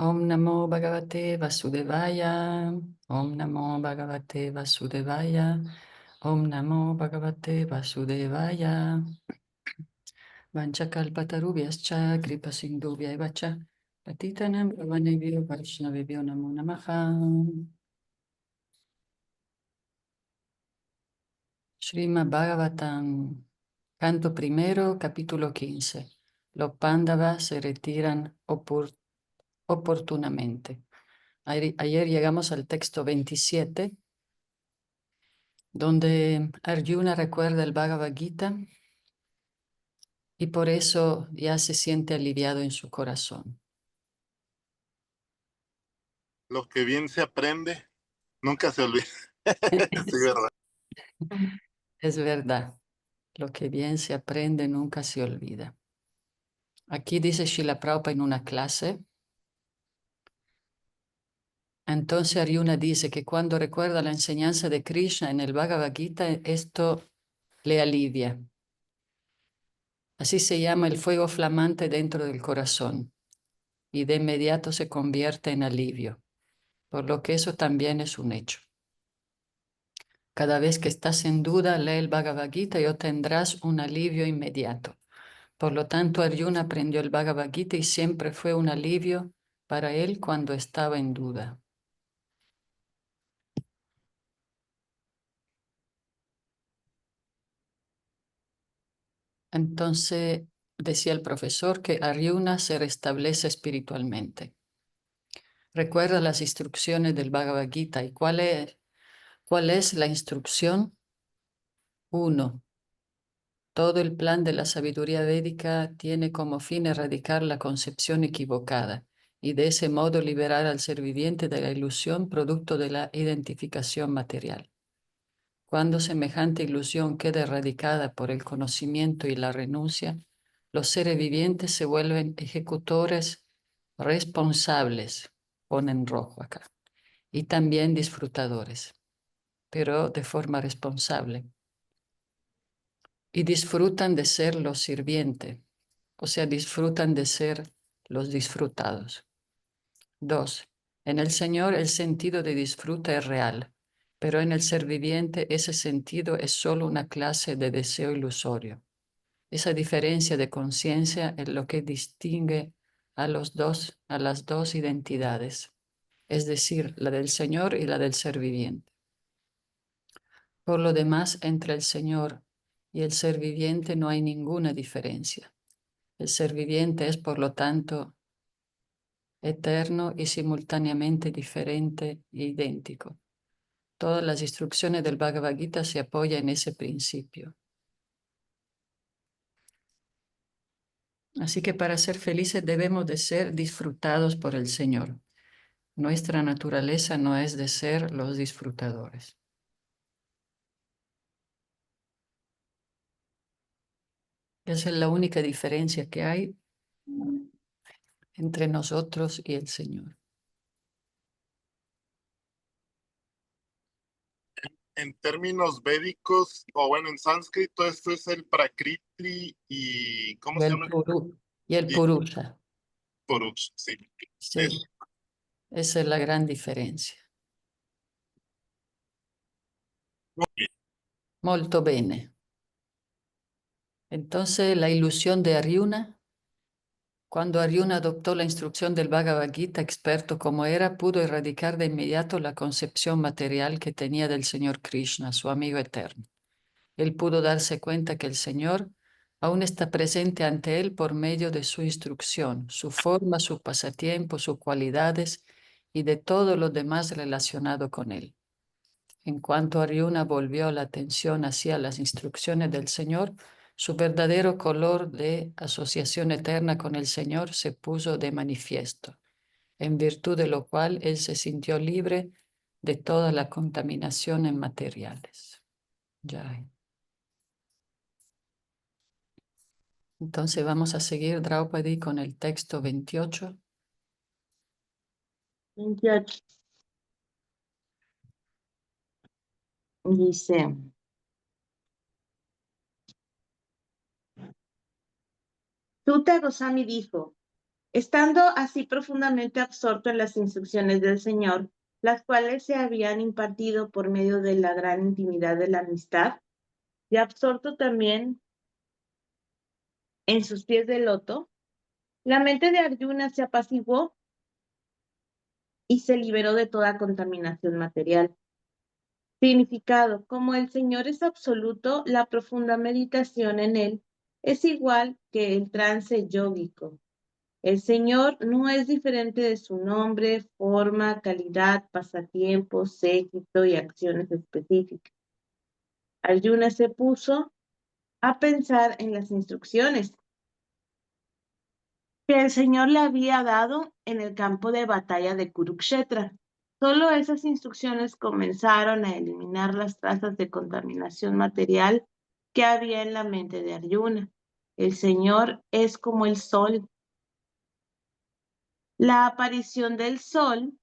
Om Namo Bhagavate Vasudevaya. Om Namo Bhagavate Vasudevaya. Om Namo Bhagavate Vasudevaya. Vanchakalpatarubhyascha kripa sindhubhya cha patitanam pavanebhyo vaishnavebhyo namo namaha. Srimad Bhagavatam, canto primero, capítulo 15. Los Pándavas se retiran oportunamente. Ayer llegamos al texto 27, donde Arjuna recuerda el Bhagavad Gita y por eso ya se siente aliviado en su corazón. Lo que bien se aprende, nunca se olvida. Sí, ¿verdad? Es verdad, lo que bien se aprende nunca se olvida. Aquí dice Srila Prabhupada en una clase. Entonces Arjuna dice que cuando recuerda la enseñanza de Krishna en el Bhagavad Gita, esto le alivia. Así se llama el fuego flamante dentro del corazón y de inmediato se convierte en alivio, por lo que eso también es un hecho. Cada vez que estás en duda, lee el Bhagavad Gita y obtendrás un alivio inmediato. Por lo tanto, Arjuna aprendió el Bhagavad Gita y siempre fue un alivio para él cuando estaba en duda. Entonces, decía el profesor que Arjuna se restablece espiritualmente. Recuerda las instrucciones del Bhagavad Gita. ¿Y cuál es la instrucción? 1. Todo el plan de la sabiduría védica tiene como fin erradicar la concepción equivocada y de ese modo liberar al ser viviente de la ilusión producto de la identificación material. Cuando semejante ilusión queda erradicada por el conocimiento y la renuncia, los seres vivientes se vuelven ejecutores responsables, ponen rojo acá, y también disfrutadores, pero de forma responsable. Y disfrutan de ser los sirvientes, o sea, disfrutan de ser los disfrutados. 2. En el Señor el sentido de disfrute es real, pero en el ser viviente ese sentido es solo una clase de deseo ilusorio. Esa diferencia de conciencia es lo que distingue a las dos identidades, es decir, la del Señor y la del ser viviente. Por lo demás, entre el Señor y el ser viviente no hay ninguna diferencia. El ser viviente es, por lo tanto, eterno y simultáneamente diferente e idéntico. Todas las instrucciones del Bhagavad Gita se apoyan en ese principio. Así que para ser felices debemos de ser disfrutados por el Señor. Nuestra naturaleza no es de ser los disfrutadores. Esa es la única diferencia que hay entre nosotros y el Señor. En términos védicos, o bueno, en sánscrito, esto es el Prakriti y, ¿cómo Y se el, llama? y el Y Purusha. Purusha, sí. Sí, Eso. esa es la gran diferencia. Muy bien. Molto bene. Entonces, la ilusión de Arjuna, cuando Arjuna adoptó la instrucción del Bhagavad Gita, experto como era, pudo erradicar de inmediato la concepción material que tenía del Señor Krishna, su amigo eterno. Él pudo darse cuenta que el Señor aún está presente ante él por medio de su instrucción, su forma, su pasatiempo, sus cualidades y de todo lo demás relacionado con él. En cuanto Arjuna volvió la atención hacia las instrucciones del Señor, su verdadero color de asociación eterna con el Señor se puso de manifiesto, en virtud de lo cual él se sintió libre de toda la contaminación en materiales. Ya. Entonces vamos a seguir, Draupadi, con el texto 28. 28. Dice, Sutta Goswami dijo, Estando así profundamente absorto en las instrucciones del Señor, las cuales se habían impartido por medio de la gran intimidad de la amistad, y absorto también en sus pies de loto, la mente de Arjuna se apaciguó y se liberó de toda contaminación material. Significado: como el Señor es absoluto, la profunda meditación en Él es igual que el trance yógico. El Señor no es diferente de su nombre, forma, calidad, pasatiempos, séquito y acciones específicas. Arjuna se puso a pensar en las instrucciones que el Señor le había dado en el campo de batalla de Kurukshetra. Solo esas instrucciones comenzaron a eliminar las trazas de contaminación material que había en la mente de Arjuna. El Señor es como el sol. La aparición del sol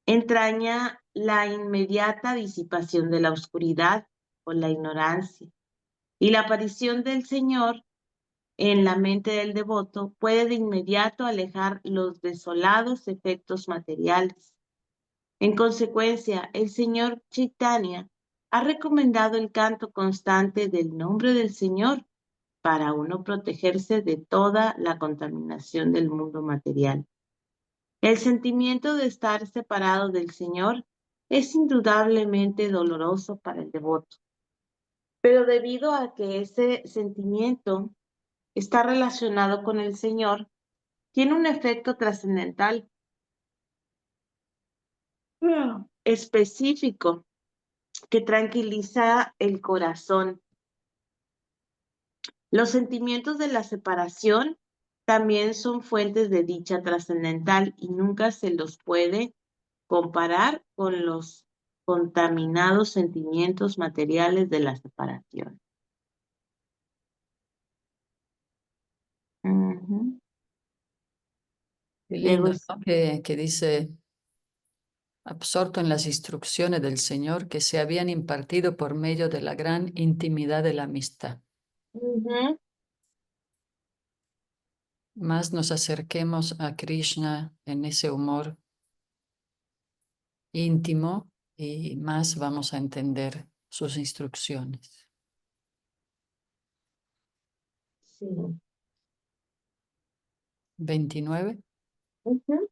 entraña la inmediata disipación de la oscuridad o la ignorancia, y la aparición del Señor en la mente del devoto puede de inmediato alejar los desolados efectos materiales. En consecuencia, el Señor Chaitanya ha recomendado el canto constante del nombre del Señor para uno protegerse de toda la contaminación del mundo material. El sentimiento de estar separado del Señor es indudablemente doloroso para el devoto, pero debido a que ese sentimiento está relacionado con el Señor, tiene un efecto trascendental específico que tranquiliza el corazón. Los sentimientos de la separación también son fuentes de dicha trascendental y nunca se los puede comparar con los contaminados sentimientos materiales de la separación. Ujú. Qué Luego, lindo, ¿no? Que dice, absorto en las instrucciones del Señor que se habían impartido por medio de la gran intimidad de la amistad. ujú, Más nos acerquemos a Krishna en ese humor íntimo y más vamos a entender sus instrucciones. sí. 29. Ujú.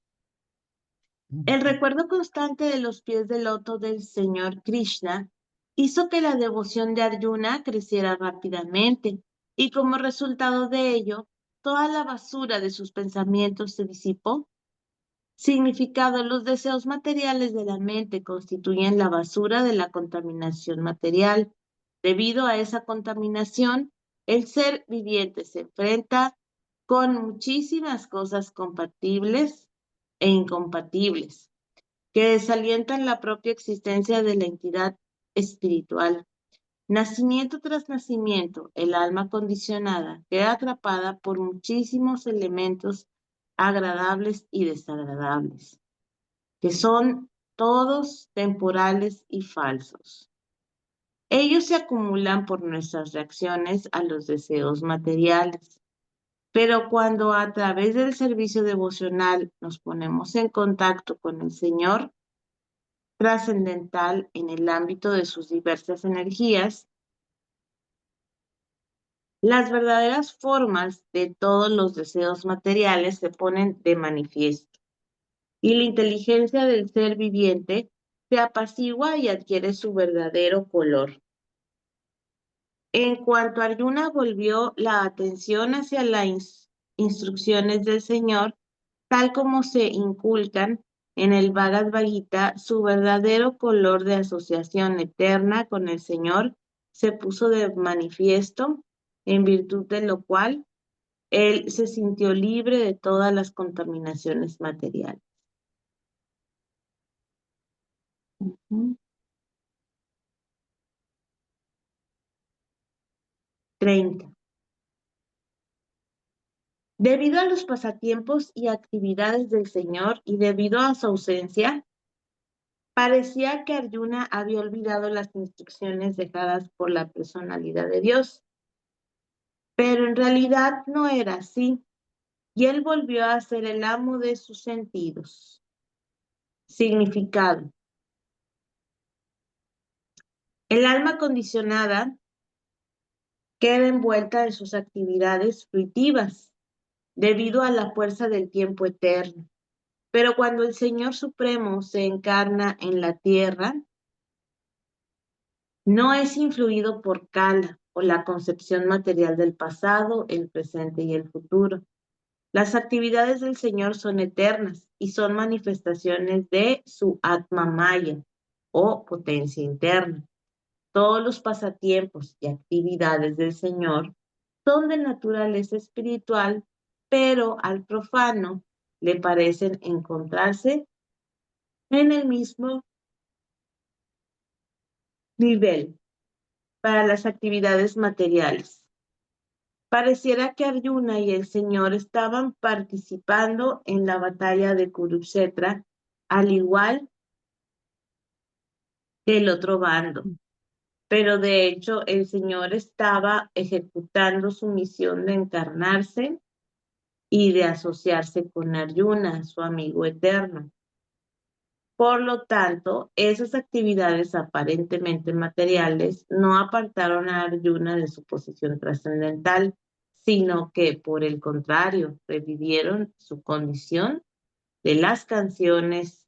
El recuerdo constante de los pies de loto del Señor Krishna hizo que la devoción de Arjuna creciera rápidamente, y como resultado de ello, toda la basura de sus pensamientos se disipó. Significado: los deseos materiales de la mente constituyen la basura de la contaminación material. Debido a esa contaminación, el ser viviente se enfrenta con muchísimas cosas compatibles e incompatibles que desalientan la propia existencia de la entidad espiritual. Nacimiento tras nacimiento, el alma condicionada queda atrapada por muchísimos elementos agradables y desagradables, que son todos temporales y falsos. Ellos se acumulan por nuestras reacciones a los deseos materiales. Pero cuando a través del servicio devocional nos ponemos en contacto con el Señor trascendental en el ámbito de sus diversas energías, las verdaderas formas de todos los deseos materiales se ponen de manifiesto, y la inteligencia del ser viviente se apacigua y adquiere su verdadero color. En cuanto Arjuna volvió la atención hacia las instrucciones del Señor, tal como se inculcan en el Bhagavad Gita, su verdadero color de asociación eterna con el Señor se puso de manifiesto, en virtud de lo cual él se sintió libre de todas las contaminaciones materiales. 30. Debido a los pasatiempos y actividades del Señor y debido a su ausencia, parecía que Arjuna había olvidado las instrucciones dejadas por la personalidad de Dios. Pero en realidad no era así, y él volvió a ser el amo de sus sentidos. Significado. El alma condicionada queda envuelta en sus actividades fruitivas debido a la fuerza del tiempo eterno. Pero cuando el Señor Supremo se encarna en la tierra, no es influido por Kala o la concepción material del pasado, el presente y el futuro. Las actividades del Señor son eternas y son manifestaciones de su Atma Maya o potencia interna. Todos los pasatiempos y actividades del Señor son de naturaleza espiritual, pero al profano le parecen encontrarse en el mismo nivel para las actividades materiales. Pareciera que Arjuna y el Señor estaban participando en la batalla de Kurukshetra, al igual que el otro bando. Pero de hecho el Señor estaba ejecutando su misión de encarnarse y de asociarse con Arjuna, su amigo eterno. Por lo tanto, esas actividades aparentemente materiales no apartaron a Arjuna de su posición trascendental, sino que, por el contrario, revivieron su condición de las canciones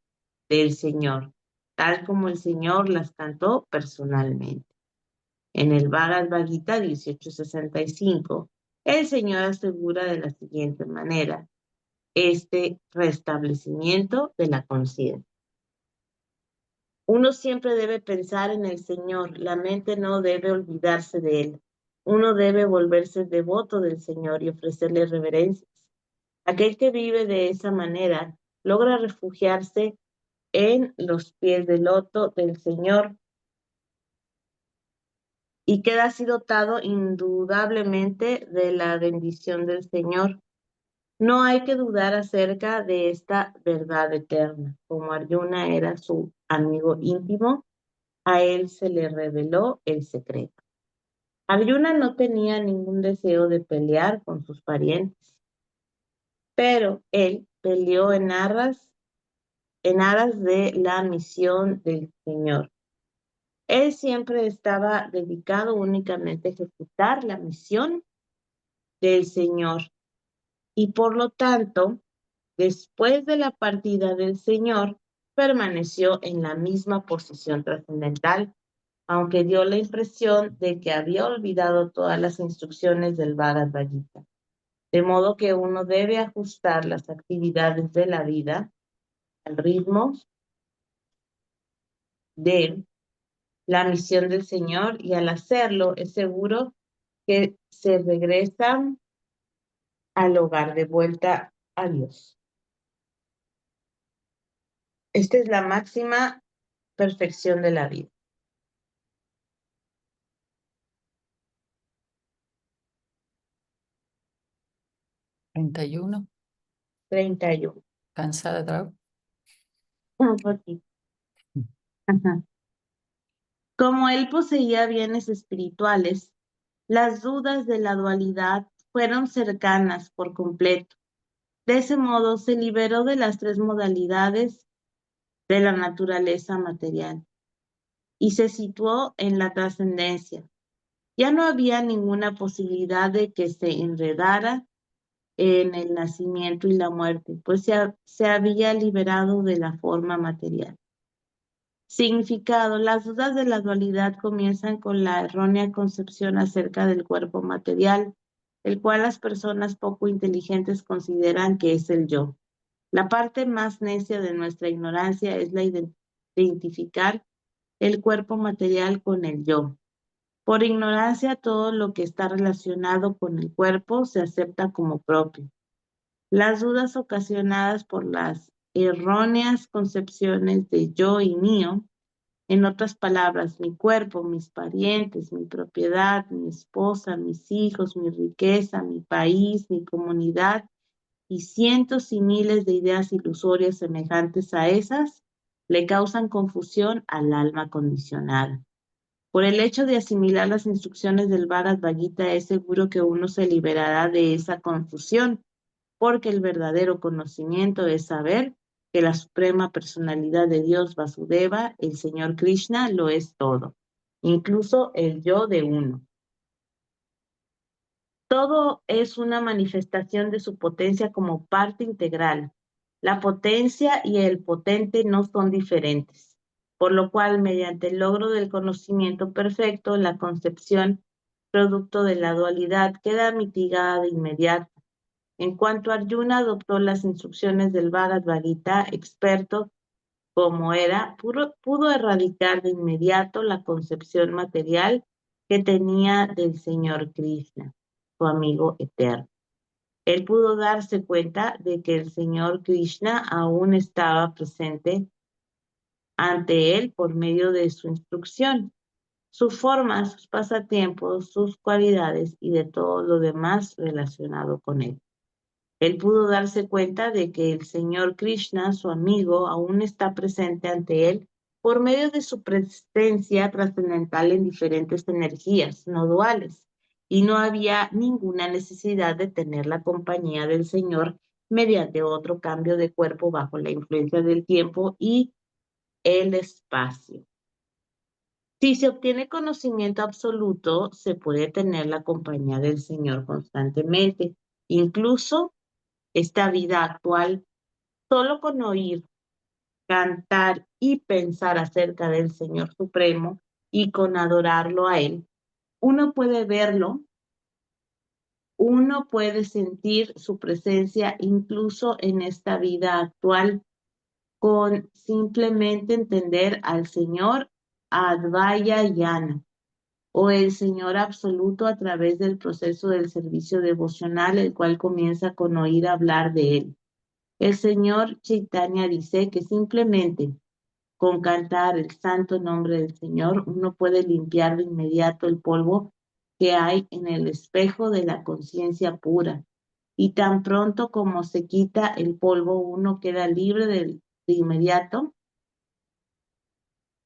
del Señor, tal como el Señor las cantó personalmente. En el Bhagavad Gita 1865, el Señor asegura de la siguiente manera este restablecimiento de la conciencia. Uno siempre debe pensar en el Señor, la mente no debe olvidarse de Él. Uno debe volverse devoto del Señor y ofrecerle reverencias. Aquel que vive de esa manera logra refugiarse en los pies del loto del Señor y queda así dotado indudablemente de la bendición del Señor. No hay que dudar acerca de esta verdad eterna. Como Arjuna era su amigo íntimo, a él se le reveló el secreto. Arjuna no tenía ningún deseo de pelear con sus parientes, pero él peleó en aras de la misión del Señor. Él siempre estaba dedicado únicamente a ejecutar la misión del Señor y por lo tanto, después de la partida del Señor, permaneció en la misma posición trascendental, aunque dio la impresión de que había olvidado todas las instrucciones del Bhagavad Gita. De modo que uno debe ajustar las actividades de la vida al ritmo de la misión del Señor y al hacerlo es seguro que se regresa al hogar de vuelta a Dios. Esta es la máxima perfección de la vida. ¿31? 31. ¿Cansada, Drago? Un poquito. Ajá. Como él poseía bienes espirituales, las dudas de la dualidad fueron cercanas por completo. De ese modo se liberó de las tres modalidades de la naturaleza material y se situó en la trascendencia. Ya no había ninguna posibilidad de que se enredara en el nacimiento y la muerte, pues se había liberado de la forma material. Significado. Las dudas de la dualidad comienzan con la errónea concepción acerca del cuerpo material, el cual las personas poco inteligentes consideran que es el yo. La parte más necia de nuestra ignorancia es la identificar el cuerpo material con el yo. Por ignorancia, todo lo que está relacionado con el cuerpo se acepta como propio. Las dudas ocasionadas por las erróneas concepciones de yo y mío, en otras palabras, mi cuerpo, mis parientes, mi propiedad, mi esposa, mis hijos, mi riqueza, mi país, mi comunidad y cientos y miles de ideas ilusorias semejantes a esas, le causan confusión al alma condicionada. Por el hecho de asimilar las instrucciones del Bhagavad Gita, es seguro que uno se liberará de esa confusión, porque el verdadero conocimiento es saber que la suprema personalidad de Dios Vasudeva, el Señor Krishna, lo es todo, incluso el yo de uno. Todo es una manifestación de su potencia como parte integral. La potencia y el potente no son diferentes, por lo cual, mediante el logro del conocimiento perfecto, la concepción producto de la dualidad queda mitigada de inmediato. En cuanto Arjuna adoptó las instrucciones del Bhagavad Gita, experto como era, pudo erradicar de inmediato la concepción material que tenía del Señor Krishna, su amigo eterno. Él pudo darse cuenta de que el Señor Krishna aún estaba presente ante él por medio de su instrucción, su forma, sus pasatiempos, sus cualidades y de todo lo demás relacionado con él. Él pudo darse cuenta de que el Señor Krishna, su amigo, aún está presente ante él por medio de su presencia trascendental en diferentes energías no duales, y no había ninguna necesidad de tener la compañía del Señor mediante otro cambio de cuerpo bajo la influencia del tiempo y el espacio. Si se obtiene conocimiento absoluto, se puede tener la compañía del Señor constantemente, incluso esta vida actual, solo con oír, cantar y pensar acerca del Señor Supremo y con adorarlo a Él, uno puede verlo, uno puede sentir su presencia incluso en esta vida actual, con simplemente entender al Señor Advaya Yana, o el Señor absoluto a través del proceso del servicio devocional, el cual comienza con oír hablar de Él. El Señor Chaitanya dice que simplemente con cantar el santo nombre del Señor, uno puede limpiar de inmediato el polvo que hay en el espejo de la conciencia pura. Y tan pronto como se quita el polvo, uno queda libre de inmediato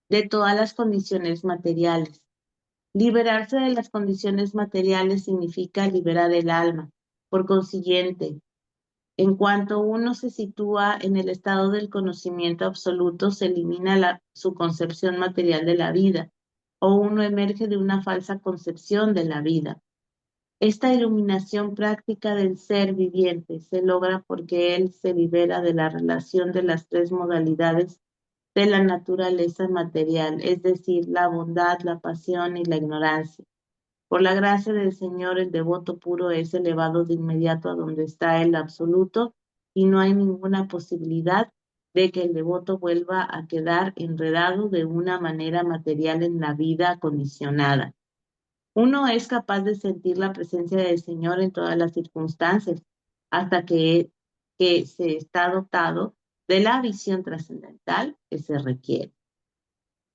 de todas las condiciones materiales. Liberarse de las condiciones materiales significa liberar el alma. Por consiguiente, en cuanto uno se sitúa en el estado del conocimiento absoluto, se elimina su concepción material de la vida, o uno emerge de una falsa concepción de la vida. Esta iluminación práctica del ser viviente se logra porque él se libera de la relación de las tres modalidades de la naturaleza material, es decir, la bondad, la pasión y la ignorancia. Por la gracia del Señor, el devoto puro es elevado de inmediato a donde está el absoluto y no hay ninguna posibilidad de que el devoto vuelva a quedar enredado de una manera material en la vida condicionada. Uno es capaz de sentir la presencia del Señor en todas las circunstancias hasta que se está dotado de la visión trascendental que se requiere,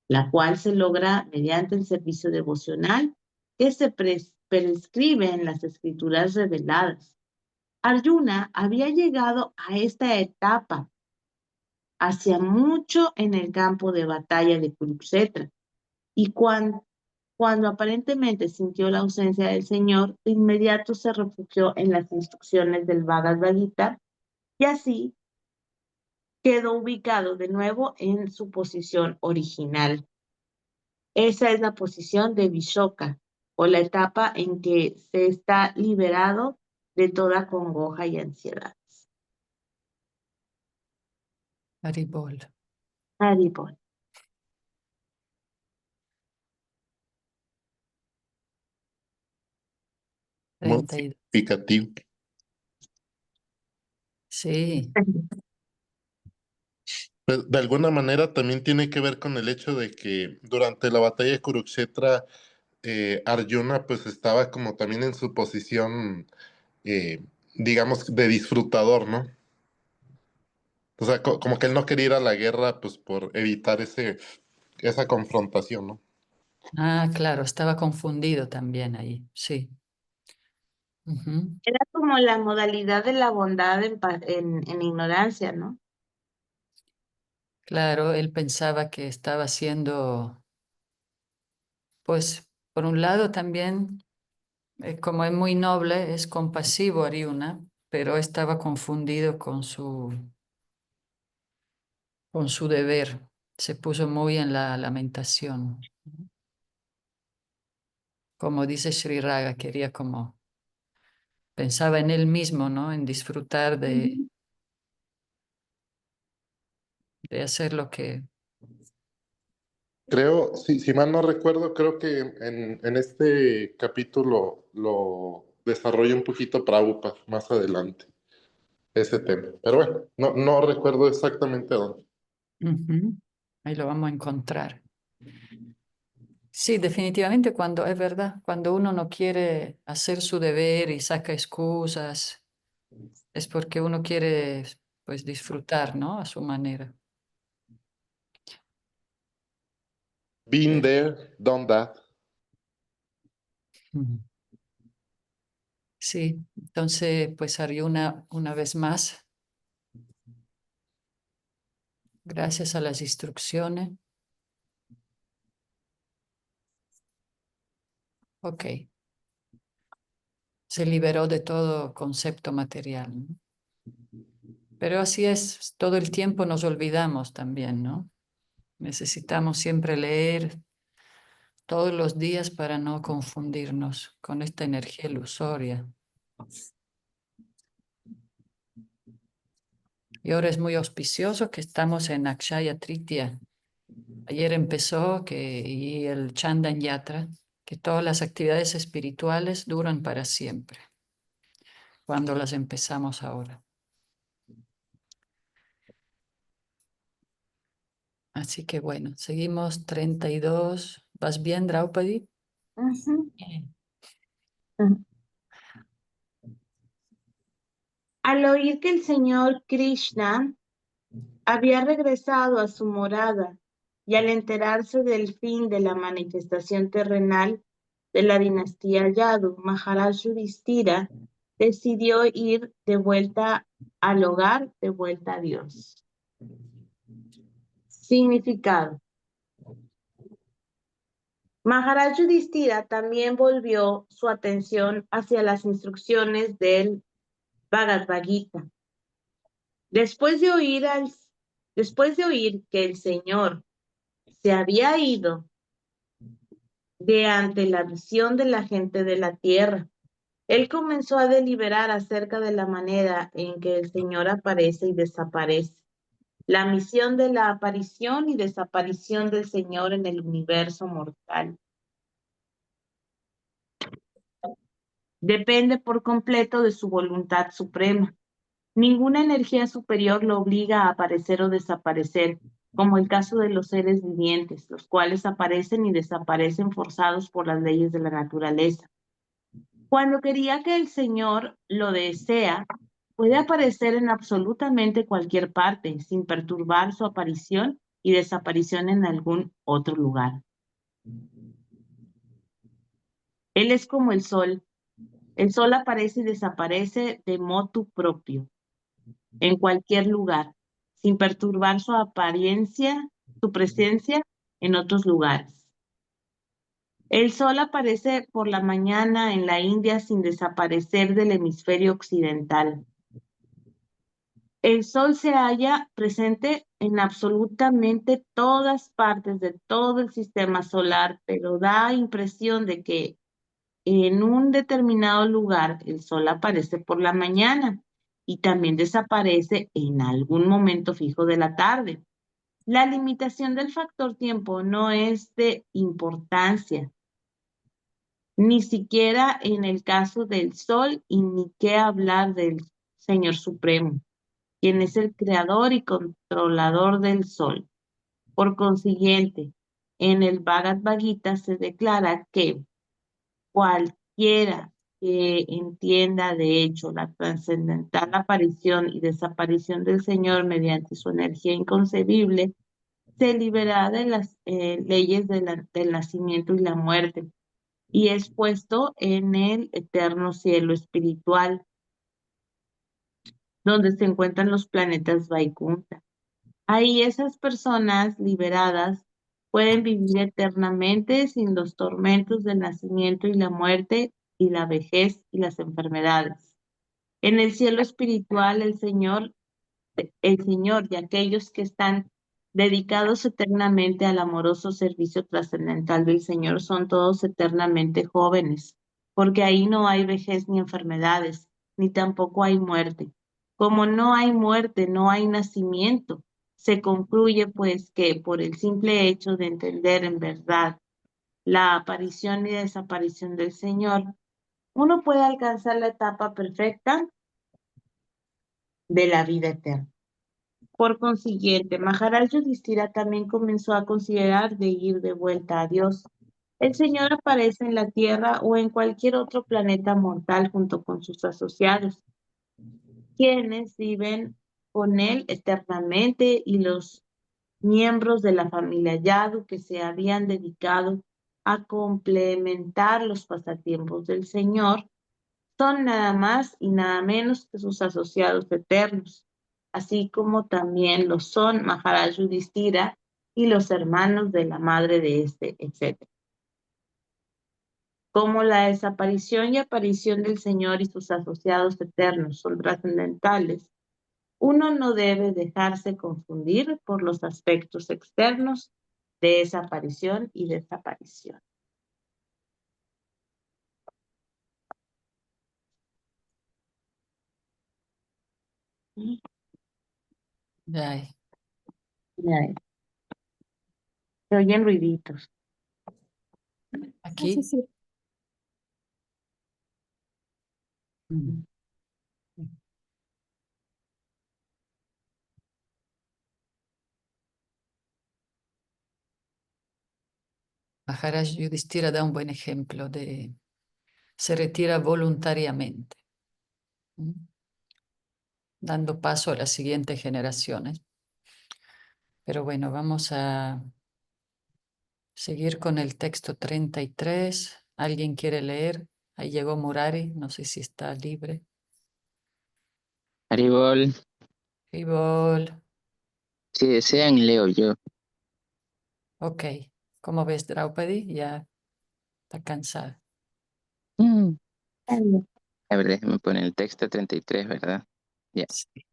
la cual se logra mediante el servicio devocional que se prescribe en las escrituras reveladas. Arjuna había llegado a esta etapa hacia mucho en el campo de batalla de Kurukshetra, y cuando aparentemente sintió la ausencia del Señor, de inmediato se refugió en las instrucciones del Bhagavad Gita y así quedó ubicado de nuevo en su posición original. Esa es la posición de Vishoka, o la etapa en que se está liberado de toda congoja y ansiedad. Haribol. Haribol. Muy 32. significativo. Sí, Pues, de alguna manera también tiene que ver con el hecho de que durante la batalla de Kurukshetra, Arjuna pues estaba como también en su posición, digamos, de disfrutador, ¿no? O sea, como que él no quería ir a la guerra pues por evitar esa confrontación, ¿no? claro, estaba confundido también ahí, sí. Ujú. Era como la modalidad de la bondad en ignorancia, ¿no? Claro, él pensaba que estaba siendo pues por un lado también, como es muy noble, es compasivo Aryuna, pero estaba confundido con su deber. Se puso muy en la lamentación. Como dice Sri Raga, quería como, pensaba en él mismo, ¿no? En disfrutar Ujú. de hacer lo que... Creo, si mal no recuerdo, creo que en este capítulo lo desarrolla un poquito Prabhupada más adelante, ese tema. Pero bueno, no recuerdo exactamente dónde. Ujú. Ahí lo vamos a encontrar. Sí, definitivamente cuando es verdad, cuando uno no quiere hacer su deber y saca excusas, es porque uno quiere pues disfrutar, ¿no? A su manera. Been there, done that. Ujú. Sí, entonces pues Aryuna una vez más, gracias a las instrucciones. Ok, se liberó de todo concepto material, ¿no? Pero así es, todo el tiempo nos olvidamos también, ¿no? Necesitamos siempre leer todos los días para no confundirnos con esta energía ilusoria. Y ahora es muy auspicioso que estamos en Akshaya Tritiya. Ayer empezó y el Chandan Yatra, que todas las actividades espirituales duran para siempre, cuando las empezamos ahora. Así que bueno, seguimos 32. ¿Vas bien, Draupadi? Ujú. Bien. Ujú. Al oír que el señor Krishna había regresado a su morada y al enterarse del fin de la manifestación terrenal de la dinastía Yadu, Maharaj Yudhishthira decidió ir de vuelta al hogar, de vuelta a Dios. Significado. Maharaj Yudhishthira también volvió su atención hacia las instrucciones del Bhagavad Gita. Después de oír que el Señor se había ido de ante la visión de la gente de la tierra, él comenzó a deliberar acerca de la manera en que el Señor aparece y desaparece, la misión de la aparición y desaparición del Señor en el universo mortal. Depende por completo de su voluntad suprema. Ninguna energía superior lo obliga a aparecer o desaparecer, como el caso de los seres vivientes, los cuales aparecen y desaparecen forzados por las leyes de la naturaleza. Cuando quería que el Señor lo desea, puede aparecer en absolutamente cualquier parte, sin perturbar su aparición y desaparición en algún otro lugar. Él es como el sol. El sol aparece y desaparece de motu propio, en cualquier lugar, sin perturbar su apariencia, su presencia en otros lugares. El sol aparece por la mañana en la India sin desaparecer del hemisferio occidental. El sol se halla presente en absolutamente todas partes de todo el sistema solar, pero da impresión de que en un determinado lugar el sol aparece por la mañana y también desaparece en algún momento fijo de la tarde. La limitación del factor tiempo no es de importancia, ni siquiera en el caso del sol y ni qué hablar del Señor Supremo, quien es el creador y controlador del sol. Por consiguiente, en el Bhagavad Gita se declara que cualquiera que entienda de hecho la trascendental aparición y desaparición del Señor mediante su energía inconcebible, se libera de las leyes del nacimiento y la muerte y es puesto en el eterno cielo espiritual, donde se encuentran los planetas Vaikunta. Ahí esas personas liberadas pueden vivir eternamente sin los tormentos del nacimiento y la muerte y la vejez y las enfermedades. En el cielo espiritual, el Señor y aquellos que están dedicados eternamente al amoroso servicio trascendental del Señor son todos eternamente jóvenes, porque ahí no hay vejez ni enfermedades, ni tampoco hay muerte. Como no hay muerte, no hay nacimiento. Se concluye pues que por el simple hecho de entender en verdad la aparición y desaparición del Señor, uno puede alcanzar la etapa perfecta de la vida eterna. Por consiguiente, Maharaj Yudhishthira también comenzó a considerar de ir de vuelta a Dios. El Señor aparece en la Tierra o en cualquier otro planeta mortal junto con sus asociados, quienes viven con Él eternamente, y los miembros de la familia Yadu que se habían dedicado a complementar los pasatiempos del Señor son nada más y nada menos que sus asociados eternos, así como también lo son Maharaj Yudhishthira y los hermanos de la madre de este, etc. Como la desaparición y aparición del Señor y sus asociados eternos son trascendentales, uno no debe dejarse confundir por los aspectos externos de esa aparición y desaparición. Ay, Ya, se oyen ruiditos. aquí. Sí. Mm. Maharaj Yudhishthira da un buen ejemplo de se retira voluntariamente, dando paso a las siguientes generaciones. Pero bueno, vamos a seguir con el texto 33. ¿Alguien quiere leer? Ahí llegó Murari, no sé si está libre. Haribol, Ribol. si desean, leo yo. Ok, ¿cómo ves, Draupadi? Ya está cansada. A ver, déjeme poner el texto 33, ¿verdad? Ya. Sí.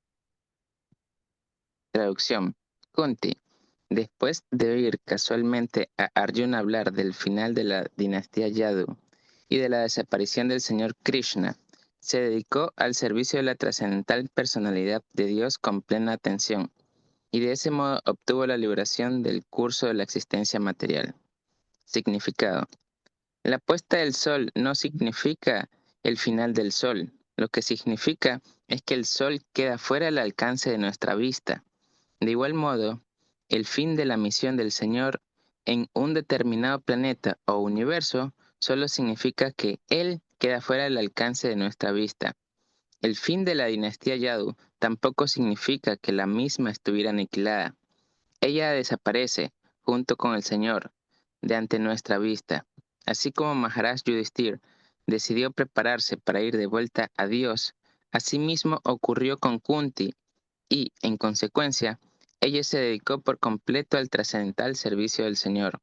Traducción. Kunti, después de oír casualmente a Arjuna hablar del final de la dinastía Yadu y de la desaparición del señor Krishna, se dedicó al servicio de la trascendental personalidad de Dios con plena atención, y de ese modo obtuvo la liberación del curso de la existencia material. Significado. La puesta del sol no significa el final del sol. Lo que significa es que el sol queda fuera del alcance de nuestra vista. De igual modo, el fin de la misión del Señor en un determinado planeta o universo solo significa que Él queda fuera del alcance de nuestra vista. El fin de la dinastía Yadu tampoco significa que la misma estuviera aniquilada. Ella desaparece, junto con el Señor, de ante nuestra vista. Así como Maharaj Yudhishthira decidió prepararse para ir de vuelta a Dios, asimismo ocurrió con Kunti y, en consecuencia, ella se dedicó por completo al trascendental servicio del Señor,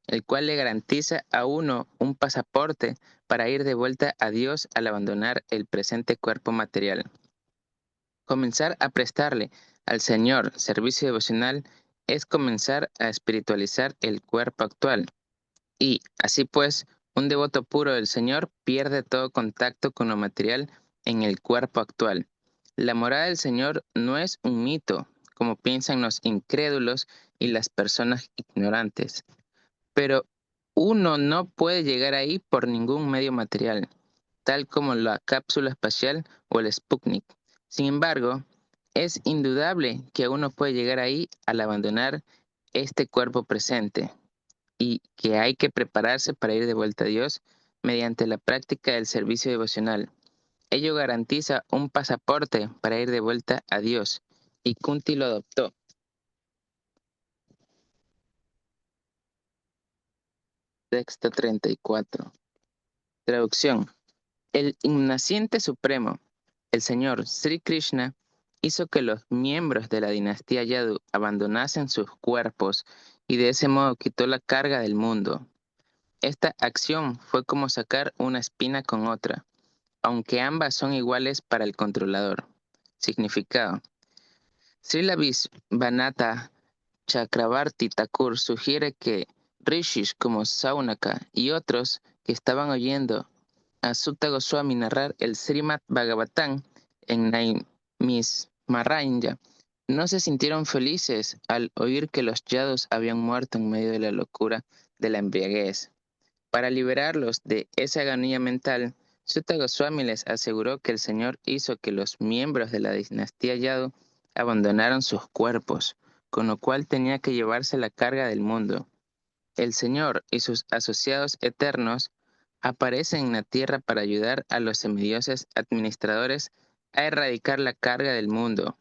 el cual le garantiza a uno un pasaporte para ir de vuelta a Dios al abandonar el presente cuerpo material. Comenzar a prestarle al Señor servicio devocional es comenzar a espiritualizar el cuerpo actual. Y, así pues, un devoto puro del Señor pierde todo contacto con lo material en el cuerpo actual. La morada del Señor no es un mito, como piensan los incrédulos y las personas ignorantes. Pero uno no puede llegar ahí por ningún medio material, tal como la cápsula espacial o el Sputnik. Sin embargo, es indudable que uno puede llegar ahí al abandonar este cuerpo presente, y que hay que prepararse para ir de vuelta a Dios mediante la práctica del servicio devocional. Ello garantiza un pasaporte para ir de vuelta a Dios, y Kunti lo adoptó. Texto 34. Traducción. El Innaciente Supremo, el Señor Sri Krishna, hizo que los miembros de la dinastía Yadu abandonasen sus cuerpos y de ese modo quitó la carga del mundo. Esta acción fue como sacar una espina con otra, aunque ambas son iguales para el controlador. Significado. Srila Visvanatha Chakravarti Thakur sugiere que rishis como Saunaka y otros que estaban oyendo a Sutta Goswami narrar el Srimad Bhagavatam en Naimisharanya no se sintieron felices al oír que los yadus habían muerto en medio de la locura de la embriaguez. Para liberarlos de esa agonía mental, Sutta Goswami les aseguró que el Señor hizo que los miembros de la dinastía Yadu abandonaran sus cuerpos, con lo cual tenía que llevarse la carga del mundo. El Señor y sus asociados eternos aparecen en la tierra para ayudar a los semidioses administradores a erradicar la carga del mundo.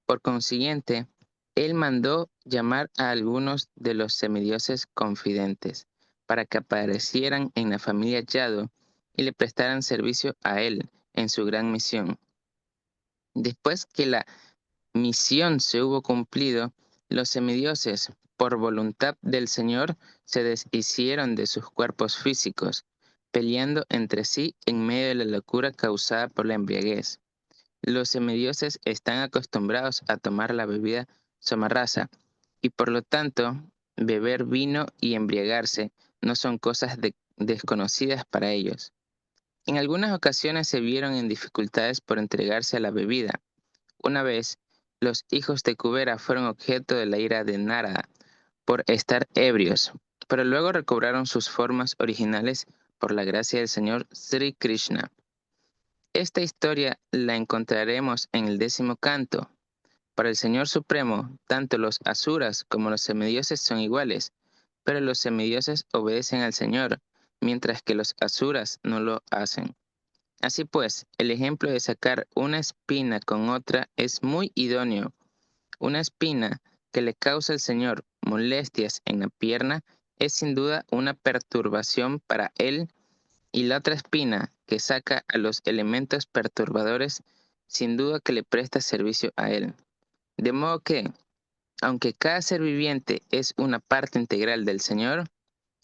Por consiguiente, Él mandó llamar a algunos de los semidioses confidentes para que aparecieran en la familia Yadu y le prestaran servicio a Él en su gran misión. Después que la misión se hubo cumplido, los semidioses, por voluntad del Señor, se deshicieron de sus cuerpos físicos, peleando entre sí en medio de la locura causada por la embriaguez. Los semidioses están acostumbrados a tomar la bebida somarrasa, y por lo tanto, beber vino y embriagarse no son cosas desconocidas para ellos. En algunas ocasiones se vieron en dificultades por entregarse a la bebida. Una vez, los hijos de Kubera fueron objeto de la ira de Narada por estar ebrios, pero luego recobraron sus formas originales por la gracia del Señor Sri Krishna. Esta historia la encontraremos en el 10º canto. Para el Señor Supremo, tanto los asuras como los semidioses son iguales, pero los semidioses obedecen al Señor, mientras que los asuras no lo hacen. Así pues, el ejemplo de sacar una espina con otra es muy idóneo. Una espina que le causa al Señor molestias en la pierna es sin duda una perturbación para Él, y la otra espina que saca a los elementos perturbadores sin duda que le presta servicio a Él. De modo que, aunque cada ser viviente es una parte integral del Señor,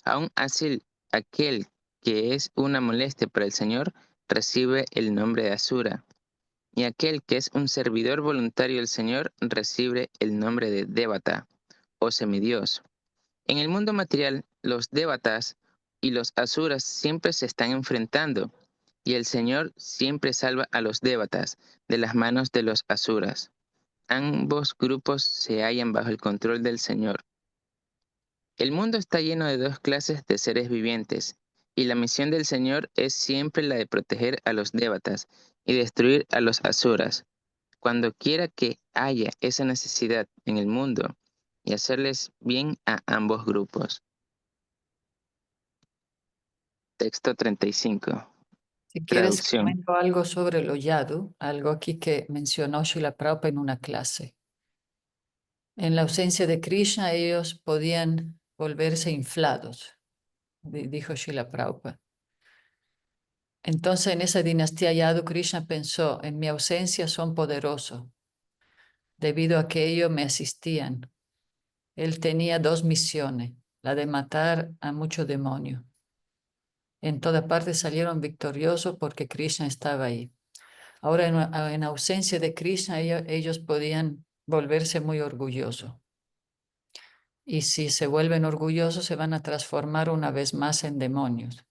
aún así aquel que es una molestia para el Señor recibe el nombre de Asura, y aquel que es un servidor voluntario del Señor recibe el nombre de Devata, o semidios. En el mundo material, los Devatas y los Asuras siempre se están enfrentando, y el Señor siempre salva a los Devatas de las manos de los Asuras. Ambos grupos se hallan bajo el control del Señor. El mundo está lleno de dos clases de seres vivientes, y la misión del Señor es siempre la de proteger a los Devatas y destruir a los Asuras, cuando quiera que haya esa necesidad en el mundo, y hacerles bien a ambos grupos. Texto 35. Si quieres, Traducción. comento algo sobre lo yadu, algo aquí que mencionó Srila Prabhupada en una clase. En la ausencia de Krishna, ellos podían volverse inflados, dijo Srila Prabhupada. Entonces, en esa dinastía Yadu, Krishna pensó, en mi ausencia son poderosos, debido a que ellos me asistían. Él tenía dos misiones, la de matar a muchos demonios. En toda parte salieron victoriosos porque Krishna estaba ahí. Ahora, en ausencia de Krishna, ellos podían volverse muy orgullosos. Y si se vuelven orgullosos, se van a transformar una vez más en demonios,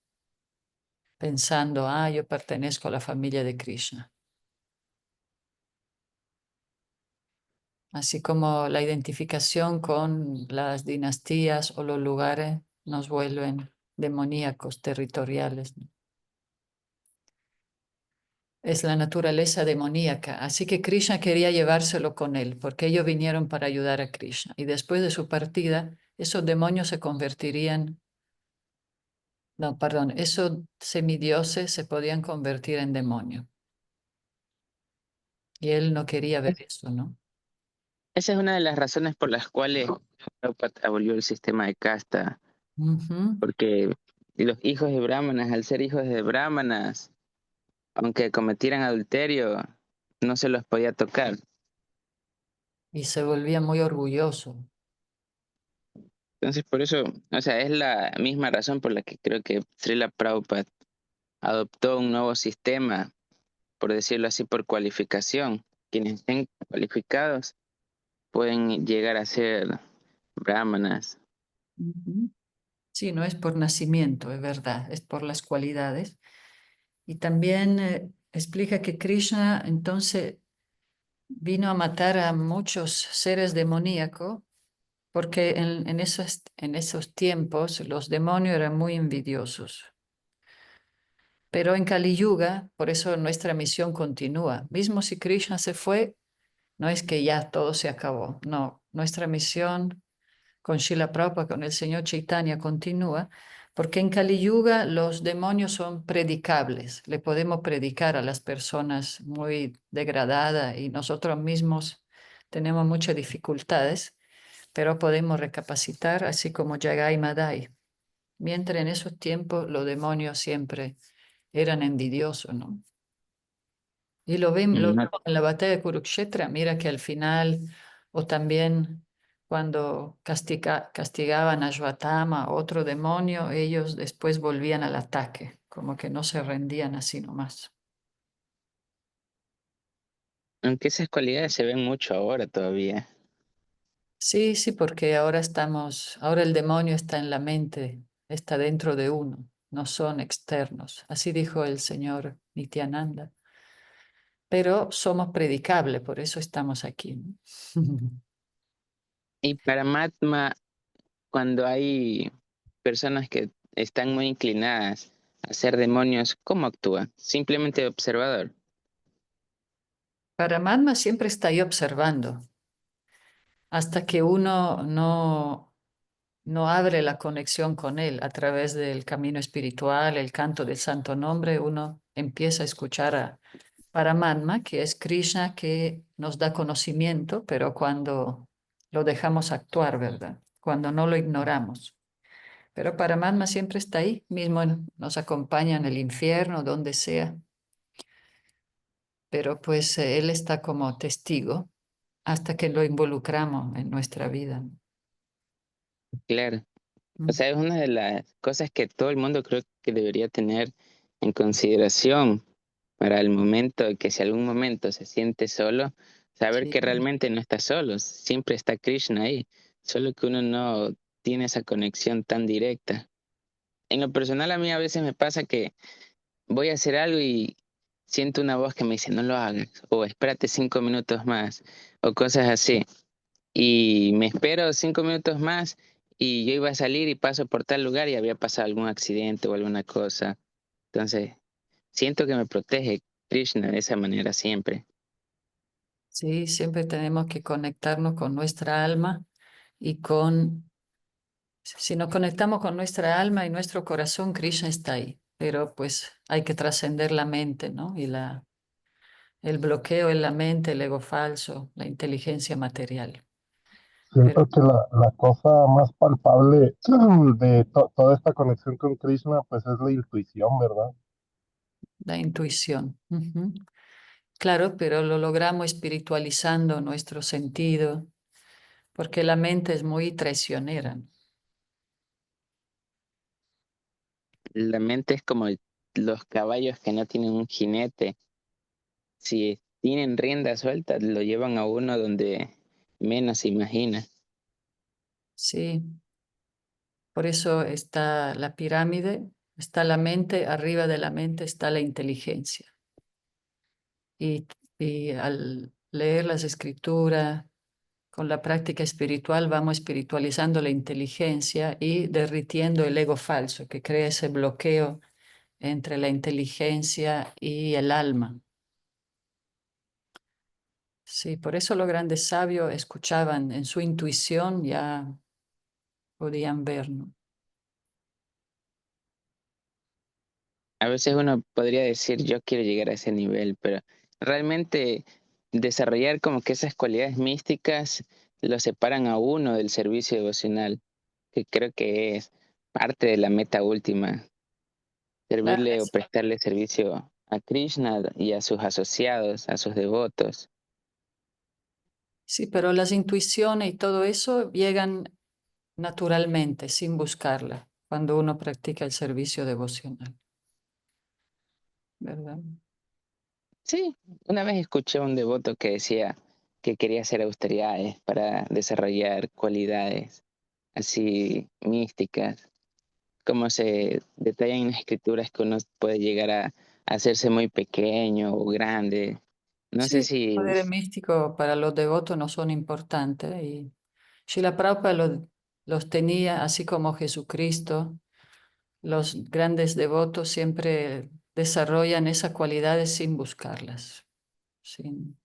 pensando, yo pertenezco a la familia de Krishna. Así como la identificación con las dinastías o los lugares nos vuelven demoníacos, territoriales. Es la naturaleza demoníaca. Así que Krishna quería llevárselo con él, porque ellos vinieron para ayudar a Krishna. Y después de su partida, esos demonios se convertirían, no, perdón, esos semidioses se podían convertir en demonios. Y él no quería ver eso, ¿no? Esa es una de las razones por las cuales Prabhupada abolió el sistema de casta, Ujú. porque los hijos de brahmanas, al ser hijos de brahmanas, aunque cometieran adulterio, no se los podía tocar. Y se volvía muy orgulloso. Entonces, por eso, o sea, es la misma razón por la que creo que Srila Prabhupada adoptó un nuevo sistema, por decirlo así, por cualificación. Quienes estén cualificados pueden llegar a ser brahmanas. Ujú. Sí, no es por nacimiento, es verdad, es por las cualidades. Y también explica que Krishna entonces vino a matar a muchos seres demoníacos porque en esos tiempos los demonios eran muy envidiosos. Pero en Kali Yuga, por eso nuestra misión continúa. Mismo si Krishna se fue, no es que ya todo se acabó. No, nuestra misión con Srila Prabhupada, con el señor Chaitanya, continúa, porque en Kali Yuga los demonios son predicables. Le podemos predicar a las personas muy degradadas y nosotros mismos tenemos muchas dificultades, pero podemos recapacitar, así como Yagai Madai. Mientras en esos tiempos los demonios siempre eran envidiosos, ¿no? Y lo No, vemos en la batalla de Kurukshetra, mira que al final, o también cuando castigaban a Shvatama, otro demonio, ellos después volvían al ataque, como que no se rendían así nomás. aunque esas cualidades se ven mucho ahora todavía. Sí, sí, porque ahora el demonio está en la mente, está dentro de uno, no son externos. Así dijo el señor Nityananda. Pero somos predicables, por eso estamos aquí, ¿no? Y para Matma, cuando hay personas que están muy inclinadas a ser demonios, ¿cómo actúa? Simplemente observador. Paramatma siempre está ahí observando, hasta que uno no abre la conexión con él a través del camino espiritual, el canto del santo nombre, uno empieza a escuchar a Paramatma, que es Krishna, que nos da conocimiento, pero cuando lo dejamos actuar, ¿verdad? Cuando no lo ignoramos. Pero Paramatma siempre está ahí, mismo nos acompaña en el infierno, donde sea. Pero pues él está como testigo hasta que lo involucramos en nuestra vida. Claro. O Mm. sea, es una de las cosas que todo el mundo creo que debería tener en consideración para el momento que si algún momento se siente solo, saber Sí, que realmente no está solo, siempre está Krishna ahí, solo que uno no tiene esa conexión tan directa. En lo personal a mí a veces me pasa que voy a hacer algo y siento una voz que me dice no lo hagas, o espérate 5 minutos más, o cosas así. Y me espero 5 minutos más y yo iba a salir y paso por tal lugar y había pasado algún accidente o alguna cosa. Entonces, siento que me protege Krishna de esa manera siempre. sí, siempre tenemos que conectarnos con nuestra alma y si nos conectamos con nuestra alma y nuestro corazón, Krishna está ahí. Pero pues hay que trascender la mente, ¿no? Y el bloqueo en la mente, el ego falso, la inteligencia material. Pero Siento que la cosa más palpable de toda esta conexión con Krishna, pues es la intuición, ¿verdad? la intuición. Ujú. Claro, pero lo logramos espiritualizando nuestro sentido, porque la mente es muy traicionera. La mente es como los caballos que no tienen un jinete. Si tienen rienda suelta, lo llevan a uno donde menos se imagina. Sí, por eso está la pirámide, está la mente, arriba de la mente está la inteligencia. Y, y al leer las escrituras, con la práctica espiritual, vamos espiritualizando la inteligencia y derritiendo el ego falso que crea ese bloqueo entre la inteligencia y el alma. Sí, por eso los grandes sabios escuchaban en su intuición, ya podían ver, ¿no? A veces uno podría decir, yo quiero llegar a ese nivel, pero realmente desarrollar como que esas cualidades místicas lo separan a uno del servicio devocional, que creo que es parte de la meta última, Claro, servirle o prestarle servicio a Krishna y a sus asociados, a sus devotos. sí, pero las intuiciones y todo eso llegan naturalmente, sin buscarla, cuando uno practica el servicio devocional. ¿Verdad? Sí, una vez escuché a un devoto que decía que quería hacer austeridades para desarrollar cualidades así místicas, como se detalla en las escrituras que uno puede llegar a hacerse muy pequeño o grande. No sé Sí, si, los poderes místicos para los devotos no son importantes y Srila Prabhupada los tenía, así como Jesucristo. Los grandes devotos siempre desarrollan esas cualidades sin buscarlas. Sin...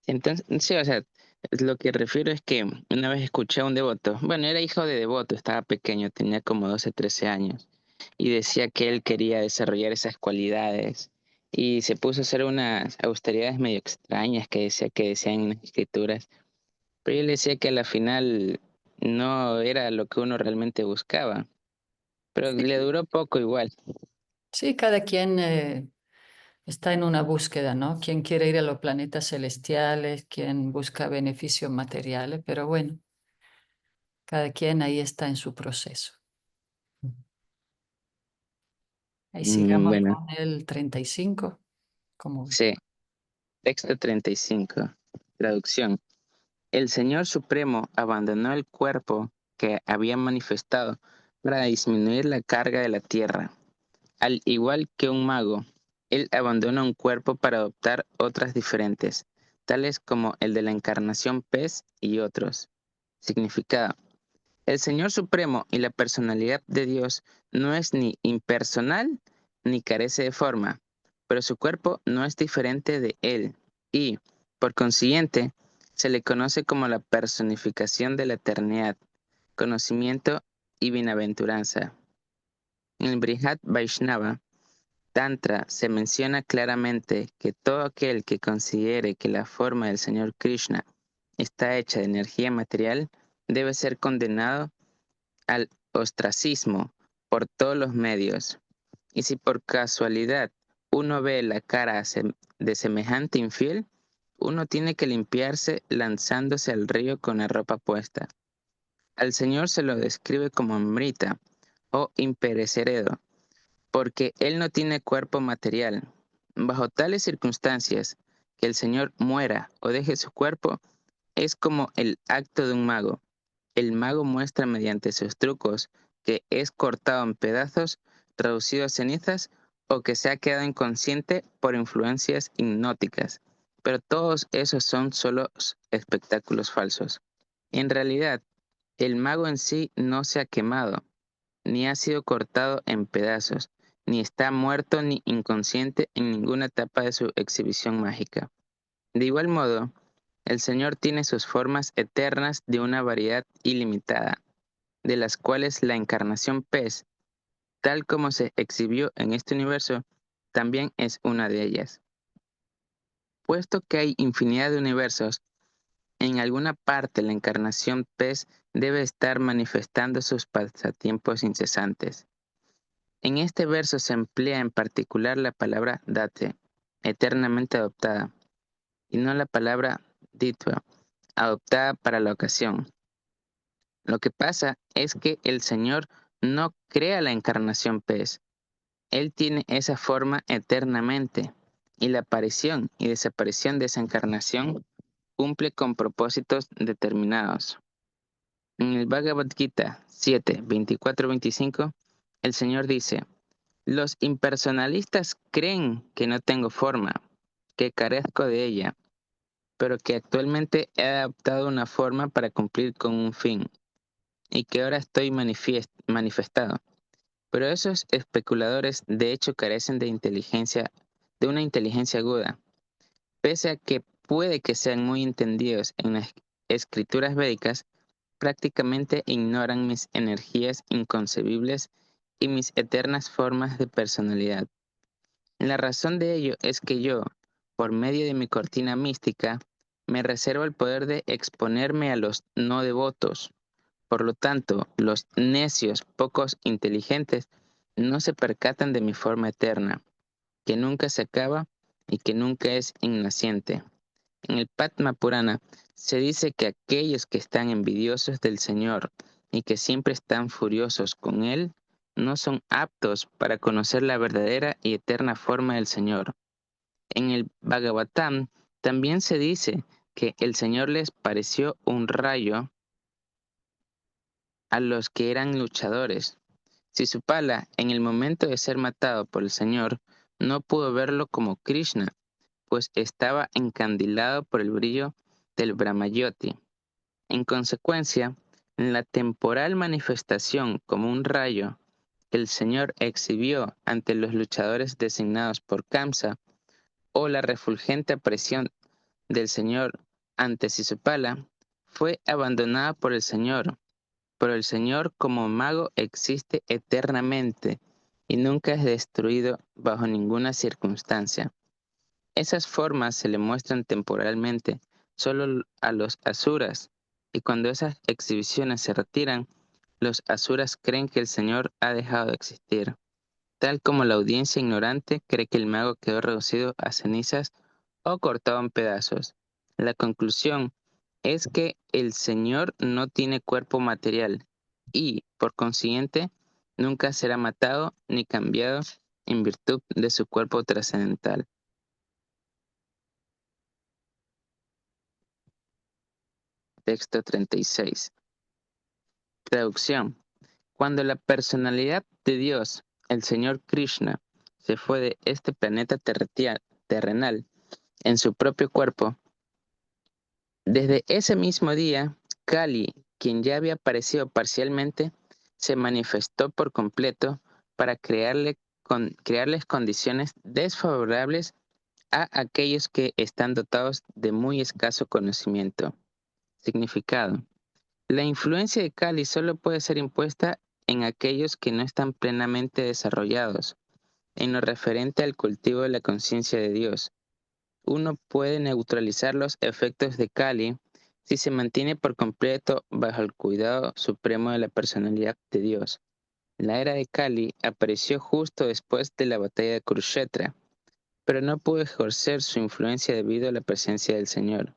entonces, sí, o sea, lo que refiero es que una vez escuché a un devoto, bueno, era hijo de devoto, estaba pequeño, tenía como 12, 13 años, y decía que él quería desarrollar esas cualidades, y se puso a hacer unas austeridades medio extrañas que decían en las escrituras, pero yo le decía que a la final no era lo que uno realmente buscaba, pero le duró poco igual. Sí, cada quien está en una búsqueda, ¿no? Quien quiere ir a los planetas celestiales, quien busca beneficios materiales, pero bueno, cada quien ahí está en su proceso. Ahí sigamos Bueno, con el 35. Como... sí, texto 35, traducción. El Señor Supremo abandonó el cuerpo que había manifestado para disminuir la carga de la tierra. Al igual que un mago, él abandona un cuerpo para adoptar otras diferentes, tales como el de la encarnación pez y otros. Significado. El Señor Supremo y la personalidad de Dios no es ni impersonal ni carece de forma, pero su cuerpo no es diferente de Él y, por consiguiente, se le conoce como la personificación de la eternidad, conocimiento y bienaventuranza. En el Brihad Vaishnava Tantra se menciona claramente que todo aquel que considere que la forma del Señor Krishna está hecha de energía material debe ser condenado al ostracismo por todos los medios. Y si por casualidad uno ve la cara de semejante infiel, uno tiene que limpiarse lanzándose al río con la ropa puesta. Al Señor se lo describe como Amrita o imperecedero, porque Él no tiene cuerpo material. Bajo tales circunstancias, que el Señor muera o deje su cuerpo es como el acto de un mago. El mago muestra mediante sus trucos que es cortado en pedazos, reducido a cenizas o que se ha quedado inconsciente por influencias hipnóticas. Pero todos esos son solo espectáculos falsos. En realidad, el mago en sí no se ha quemado, ni ha sido cortado en pedazos, ni está muerto ni inconsciente en ninguna etapa de su exhibición mágica. De igual modo, el Señor tiene sus formas eternas de una variedad ilimitada, de las cuales la encarnación pez, tal como se exhibió en este universo, también es una de ellas. Puesto que hay infinidad de universos, en alguna parte la encarnación pez debe estar manifestando sus pasatiempos incesantes. En este verso se emplea en particular la palabra date, eternamente adoptada, y no la palabra ditva, adoptada para la ocasión. Lo que pasa es que el Señor no crea la encarnación pez. Él tiene esa forma eternamente, y la aparición y desaparición de esa encarnación cumple con propósitos determinados. En el Bhagavad Gita 7, 24-25, el Señor dice: los impersonalistas creen que no tengo forma, que carezco de ella, pero que actualmente he adoptado una forma para cumplir con un fin, y que ahora estoy manifestado. Pero esos especuladores de hecho carecen de una inteligencia aguda, pese a que puede que sean muy entendidos en las escrituras védicas, prácticamente ignoran mis energías inconcebibles y mis eternas formas de personalidad. La razón de ello es que yo, por medio de mi cortina mística, me reservo el poder de exponerme a los no devotos. Por lo tanto, los necios, pocos inteligentes, no se percatan de mi forma eterna, que nunca se acaba y que nunca es innaciente. En el Padma Purana se dice que aquellos que están envidiosos del Señor y que siempre están furiosos con Él, no son aptos para conocer la verdadera y eterna forma del Señor. En el Bhagavatam también se dice que el Señor les pareció un rayo a los que eran luchadores. Sisupala, en el momento de ser matado por el Señor, no pudo verlo como Krishna, pues estaba encandilado por el brillo del Brahmayoti. En consecuencia, en la temporal manifestación como un rayo que el Señor exhibió ante los luchadores designados por Kamsa, o la refulgente aparición del Señor ante Sisupala, fue abandonada por el Señor, pero el Señor como mago existe eternamente y nunca es destruido bajo ninguna circunstancia. Esas formas se le muestran temporalmente solo a los asuras, y cuando esas exhibiciones se retiran, los asuras creen que el Señor ha dejado de existir, tal como la audiencia ignorante cree que el mago quedó reducido a cenizas o cortado en pedazos. La conclusión es que el Señor no tiene cuerpo material y, por consiguiente, nunca será matado ni cambiado en virtud de su cuerpo trascendental. Texto 36. Traducción. Cuando la personalidad de Dios, el Señor Krishna, se fue de este planeta terrenal en su propio cuerpo, desde ese mismo día, Kali, quien ya había aparecido parcialmente, se manifestó por completo para crearles condiciones desfavorables a aquellos que están dotados de muy escaso conocimiento. Significado. La influencia de Kali solo puede ser impuesta en aquellos que no están plenamente desarrollados en lo referente al cultivo de la conciencia de Dios. Uno puede neutralizar los efectos de Kali si se mantiene por completo bajo el cuidado supremo de la personalidad de Dios. La era de Kali apareció justo después de la batalla de Kurukshetra, pero no pudo ejercer su influencia debido a la presencia del Señor.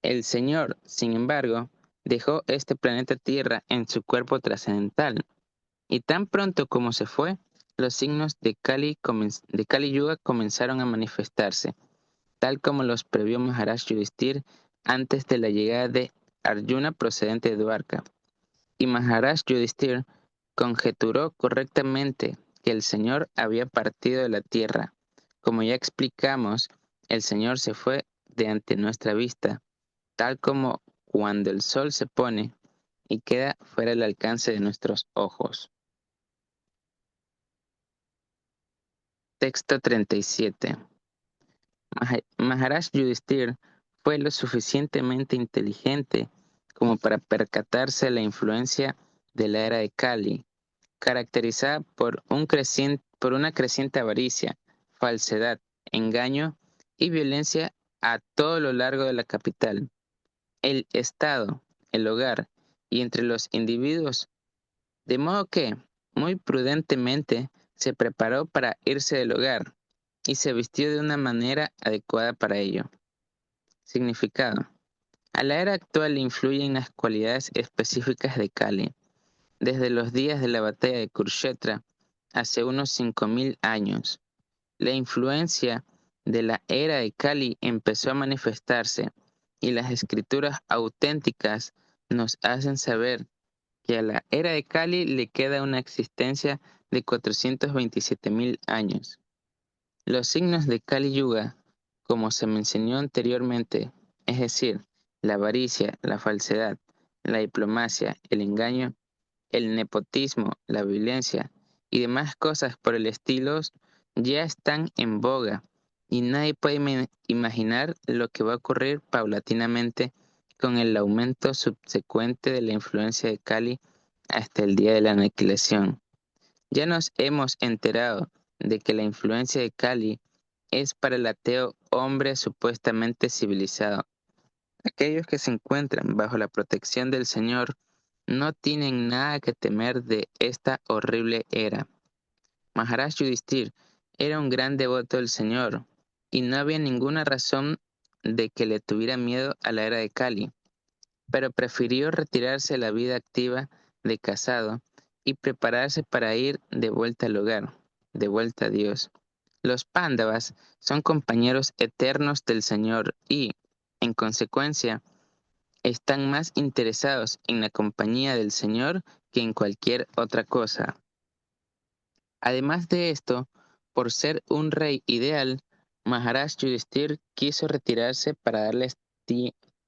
El Señor, sin embargo, dejó este planeta Tierra en su cuerpo trascendental, y tan pronto como se fue, los signos de Kali Yuga comenzaron a manifestarse, tal como los previó Maharaj Yudhishthir antes de la llegada de Arjuna procedente de Dwarka. Y Maharaj Yudhishthir conjeturó correctamente que el Señor había partido de la tierra. Como ya explicamos, el Señor se fue de ante nuestra vista, tal como cuando el sol se pone y queda fuera del alcance de nuestros ojos. Texto 37. Maharaj Yudhishthir fue lo suficientemente inteligente como para percatarse de la influencia de la era de Kali, caracterizada por una creciente avaricia, falsedad, engaño y violencia a todo lo largo de la capital, el Estado, el hogar y entre los individuos, de modo que, muy prudentemente, se preparó para irse del hogar y se vistió de una manera adecuada para ello. Significado. A la era actual influyen las cualidades específicas de Kali, desde los días de la batalla de Kurukshetra, hace unos 5.000 años. La influencia de la era de Kali empezó a manifestarse, y las escrituras auténticas nos hacen saber que a la era de Kali le queda una existencia de 427.000 años. Los signos de Kali Yuga, como se mencionó anteriormente, es decir, la avaricia, la falsedad, la diplomacia, el engaño, el nepotismo, la violencia y demás cosas por el estilo, ya están en boga, y nadie puede imaginar lo que va a ocurrir paulatinamente con el aumento subsecuente de la influencia de Kali hasta el día de la aniquilación. Ya nos hemos enterado de que la influencia de Kali es para el ateo hombre supuestamente civilizado. Aquellos que se encuentran bajo la protección del Señor no tienen nada que temer de esta horrible era. Maharaj Yudhishthir era un gran devoto del Señor, y no había ninguna razón de que le tuviera miedo a la era de Kali, pero prefirió retirarse de la vida activa de casado y prepararse para ir de vuelta al hogar, de vuelta a Dios. Los Pándavas son compañeros eternos del Señor y, en consecuencia, están más interesados en la compañía del Señor que en cualquier otra cosa. Además de esto, por ser un rey ideal, Maharaj Yudhishthir quiso retirarse para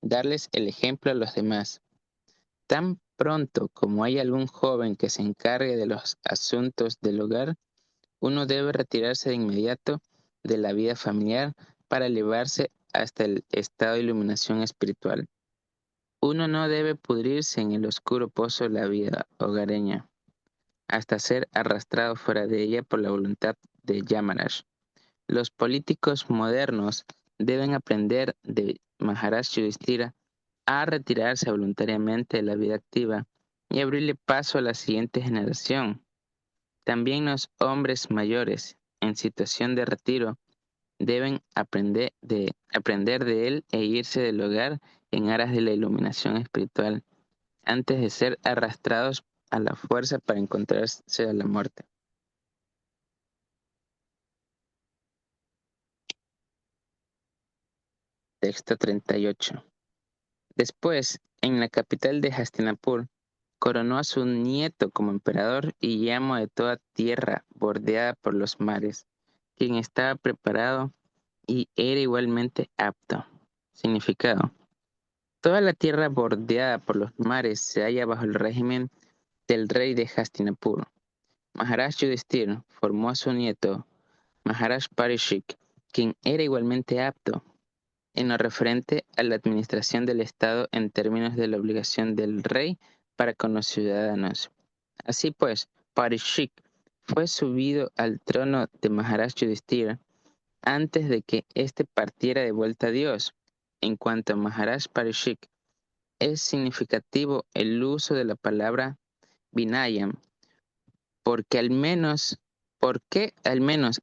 darles el ejemplo a los demás. Tan pronto como hay algún joven que se encargue de los asuntos del hogar, uno debe retirarse de inmediato de la vida familiar para elevarse hasta el estado de iluminación espiritual. Uno no debe pudrirse en el oscuro pozo de la vida hogareña hasta ser arrastrado fuera de ella por la voluntad de Yamaraj. Los políticos modernos deben aprender de Maharaj Yudhishthira a retirarse voluntariamente de la vida activa y abrirle paso a la siguiente generación. También los hombres mayores en situación de retiro deben aprender de él e irse del hogar en aras de la iluminación espiritual, antes de ser arrastrados a la fuerza para encontrarse a la muerte. Texto 38. Después, en la capital de Hastinapur, coronó a su nieto como emperador y amo de toda tierra bordeada por los mares, quien estaba preparado y era igualmente apto. Significado: toda la tierra bordeada por los mares se halla bajo el régimen del rey de Hastinapur. Maharaj Yudhishthir formó a su nieto, Maharaj Parishik, quien era igualmente apto en lo referente a la administración del Estado en términos de la obligación del rey para con los ciudadanos. Así pues, Parishik fue subido al trono de Maharaj Yudhishthir antes de que éste partiera de vuelta a Dios. En cuanto a Maharaj Parishik, es significativo el uso de la palabra Vinayam, porque al menos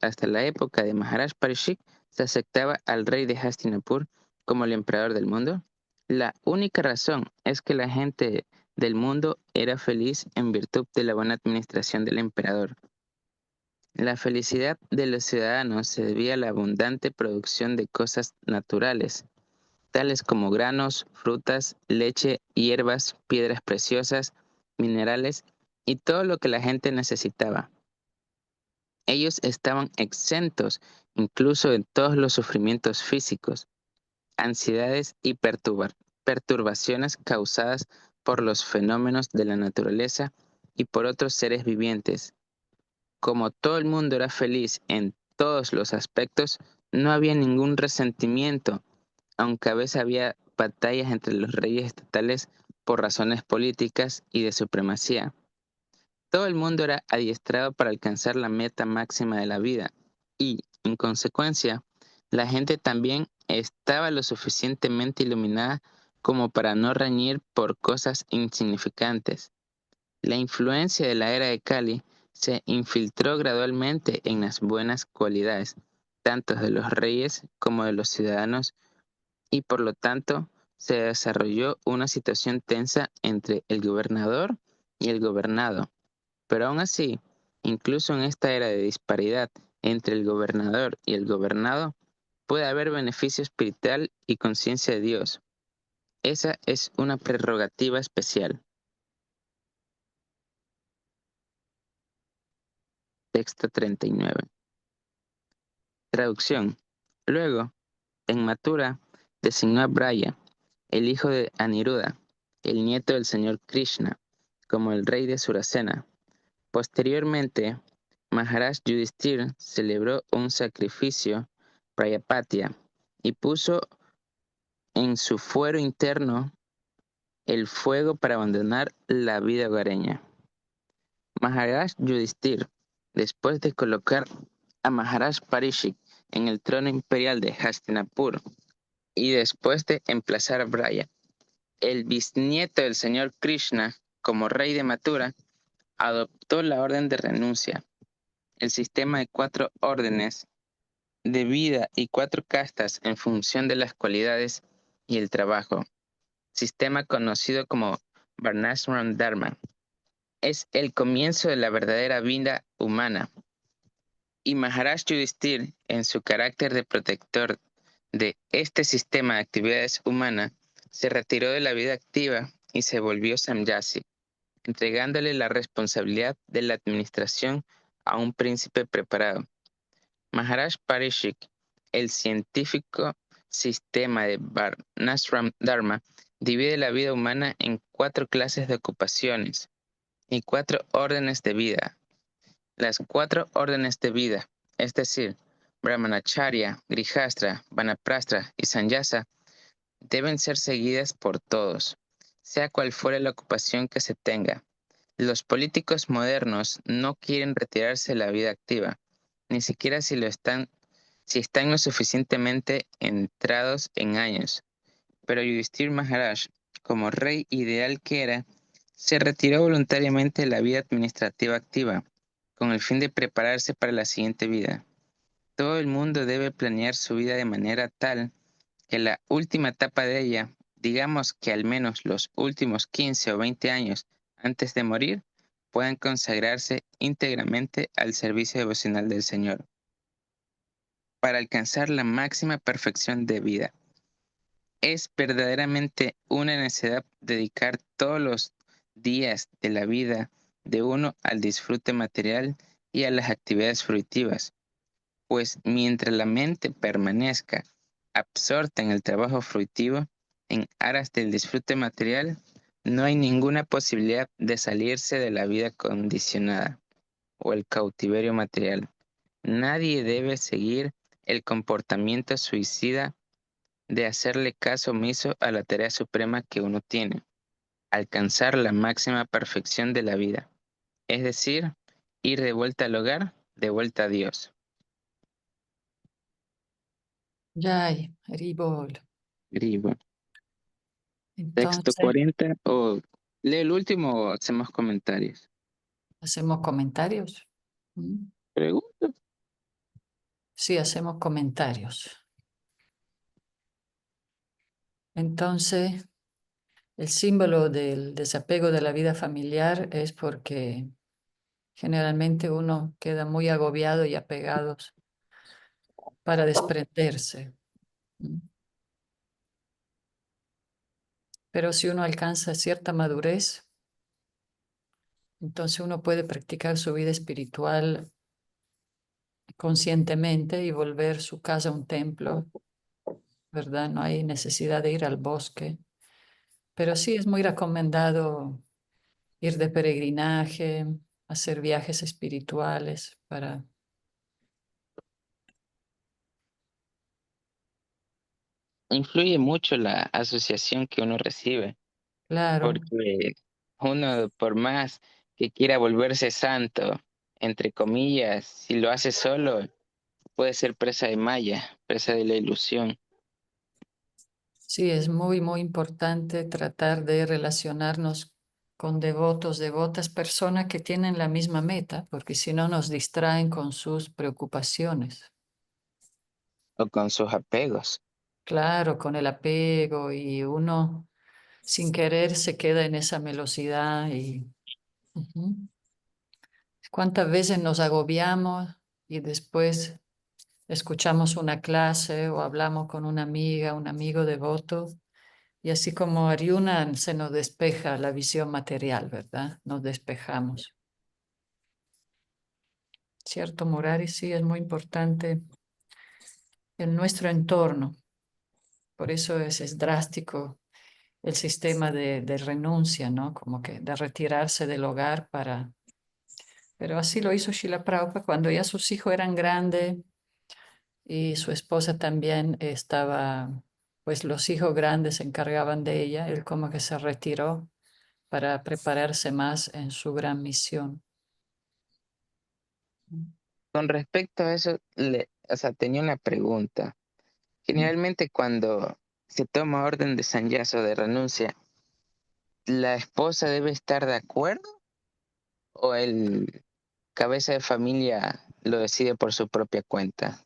hasta la época de Maharaj Parishik se aceptaba al rey de Hastinapur como el emperador del mundo. La única razón es que la gente del mundo era feliz en virtud de la buena administración del emperador. La felicidad de los ciudadanos se debía a la abundante producción de cosas naturales, tales como granos, frutas, leche, hierbas, piedras preciosas, minerales y todo lo que la gente necesitaba. Ellos estaban exentos incluso de todos los sufrimientos físicos, ansiedades y perturbaciones causadas por los fenómenos de la naturaleza y por otros seres vivientes. Como todo el mundo era feliz en todos los aspectos, no había ningún resentimiento, aunque a veces había batallas entre los reyes estatales por razones políticas y de supremacía. Todo el mundo era adiestrado para alcanzar la meta máxima de la vida y, en consecuencia, la gente también estaba lo suficientemente iluminada como para no reñir por cosas insignificantes. La influencia de la era de Kali se infiltró gradualmente en las buenas cualidades, tanto de los reyes como de los ciudadanos, y por lo tanto se desarrolló una situación tensa entre el gobernador y el gobernado. Pero aún así, incluso en esta era de disparidad entre el gobernador y el gobernado, puede haber beneficio espiritual y conciencia de Dios. Esa es una prerrogativa especial. Texto 39. Traducción. Luego, en Mathura, designó a Braya, el hijo de Aniruddha, el nieto del señor Krishna, como el rey de Surasena. Posteriormente, Maharaj Yudhishthir celebró un sacrificio Prayapatya y puso en su fuero interno el fuego para abandonar la vida hogareña. Maharaj Yudhishthir, después de colocar a Maharaj Parishik en el trono imperial de Hastinapur y después de emplazar a Braya, el bisnieto del señor Krishna, como rey de Mathura, adoptó la orden de renuncia, el sistema de 4 órdenes de vida y 4 castas en función de las cualidades y el trabajo, sistema conocido como Varnashram Dharma. Es el comienzo de la verdadera vida humana. Y Maharaj Yudhishthir, en su carácter de protector de este sistema de actividades humanas, se retiró de la vida activa y se volvió sannyasi, entregándole la responsabilidad de la administración a un príncipe preparado. Maharaj Parishik, el científico sistema de Varnashram Dharma, divide la vida humana en 4 clases de ocupaciones y 4 órdenes de vida. Las 4 órdenes de vida, es decir, Brahmanacharya, Grihastra, Vanaprastha y Sannyasa, deben ser seguidas por todos, sea cual fuere la ocupación que se tenga. Los políticos modernos no quieren retirarse de la vida activa, ni siquiera si están lo suficientemente entrados en años. Pero Yudhishthir Maharaj, como rey ideal que era, se retiró voluntariamente de la vida administrativa activa, con el fin de prepararse para la siguiente vida. Todo el mundo debe planear su vida de manera tal que la última etapa de ella, digamos que al menos los últimos 15 o 20 años antes de morir, puedan consagrarse íntegramente al servicio devocional del Señor, para alcanzar la máxima perfección de vida. Es verdaderamente una necesidad dedicar todos los días de la vida de uno al disfrute material y a las actividades fruitivas, pues mientras la mente permanezca absorta en el trabajo fruitivo, en aras del disfrute material, no hay ninguna posibilidad de salirse de la vida condicionada o el cautiverio material. Nadie debe seguir el comportamiento suicida de hacerle caso omiso a la tarea suprema que uno tiene, alcanzar la máxima perfección de la vida, es decir, ir de vuelta al hogar, de vuelta a Dios. Jai, Haribol. Gribo. Texto Entonces, 40 o lee el último o hacemos comentarios. ¿hacemos comentarios? ¿Mm? Pregunta. Sí, hacemos comentarios. Entonces, el símbolo del desapego de la vida familiar es porque generalmente uno queda muy agobiado y apegado para desprenderse. ¿Mm? Pero si uno alcanza cierta madurez, entonces uno puede practicar su vida espiritual conscientemente y volver su casa un templo, ¿verdad? No hay necesidad de ir al bosque. Pero sí es muy recomendado ir de peregrinaje, hacer viajes espirituales para, Influye mucho la asociación que uno recibe, claro, porque uno, por más que quiera volverse santo, entre comillas, si lo hace solo, puede ser presa de maya, presa de la ilusión. sí es muy, muy importante tratar de relacionarnos con devotos, devotas, personas que tienen la misma meta, porque si no nos distraen con sus preocupaciones. O con sus apegos. Claro, con el apego y uno sin querer se queda en esa velocidad y ujú. ¿Cuántas veces nos agobiamos y después escuchamos una clase o hablamos con una amiga, un amigo devoto y así como Ariuna se nos despeja la visión material, ¿verdad? Nos despejamos. ¿Cierto, Murari? Sí, es muy importante en nuestro entorno. Por eso es drástico el sistema de renuncia, ¿no? Como que de retirarse del hogar para... Pero así lo hizo Srila Prabhupada cuando ya sus hijos eran grandes y su esposa también estaba, pues los hijos grandes se encargaban de ella, él como que se retiró para prepararse más en su gran misión. Con respecto a eso, o sea, tenía una pregunta. Generalmente cuando se toma orden de sannyasa o de renuncia, ¿la esposa debe estar de acuerdo o el cabeza de familia lo decide por su propia cuenta?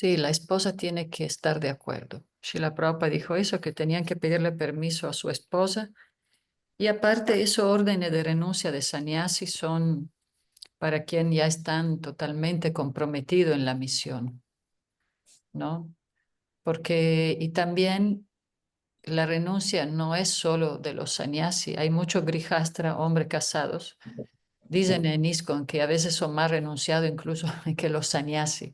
Sí, la esposa tiene que estar de acuerdo. Srila Prabhupada dijo eso, que tenían que pedirle permiso a su esposa. Y aparte, esos órdenes de renuncia de sannyasi son para quien ya están totalmente comprometidos en la misión, ¿no? Porque, y también la renuncia no es solo de los sannyasi, hay muchos grihastra, hombres casados. Dicen en ISKCON que a veces son más renunciados incluso que los sannyasi,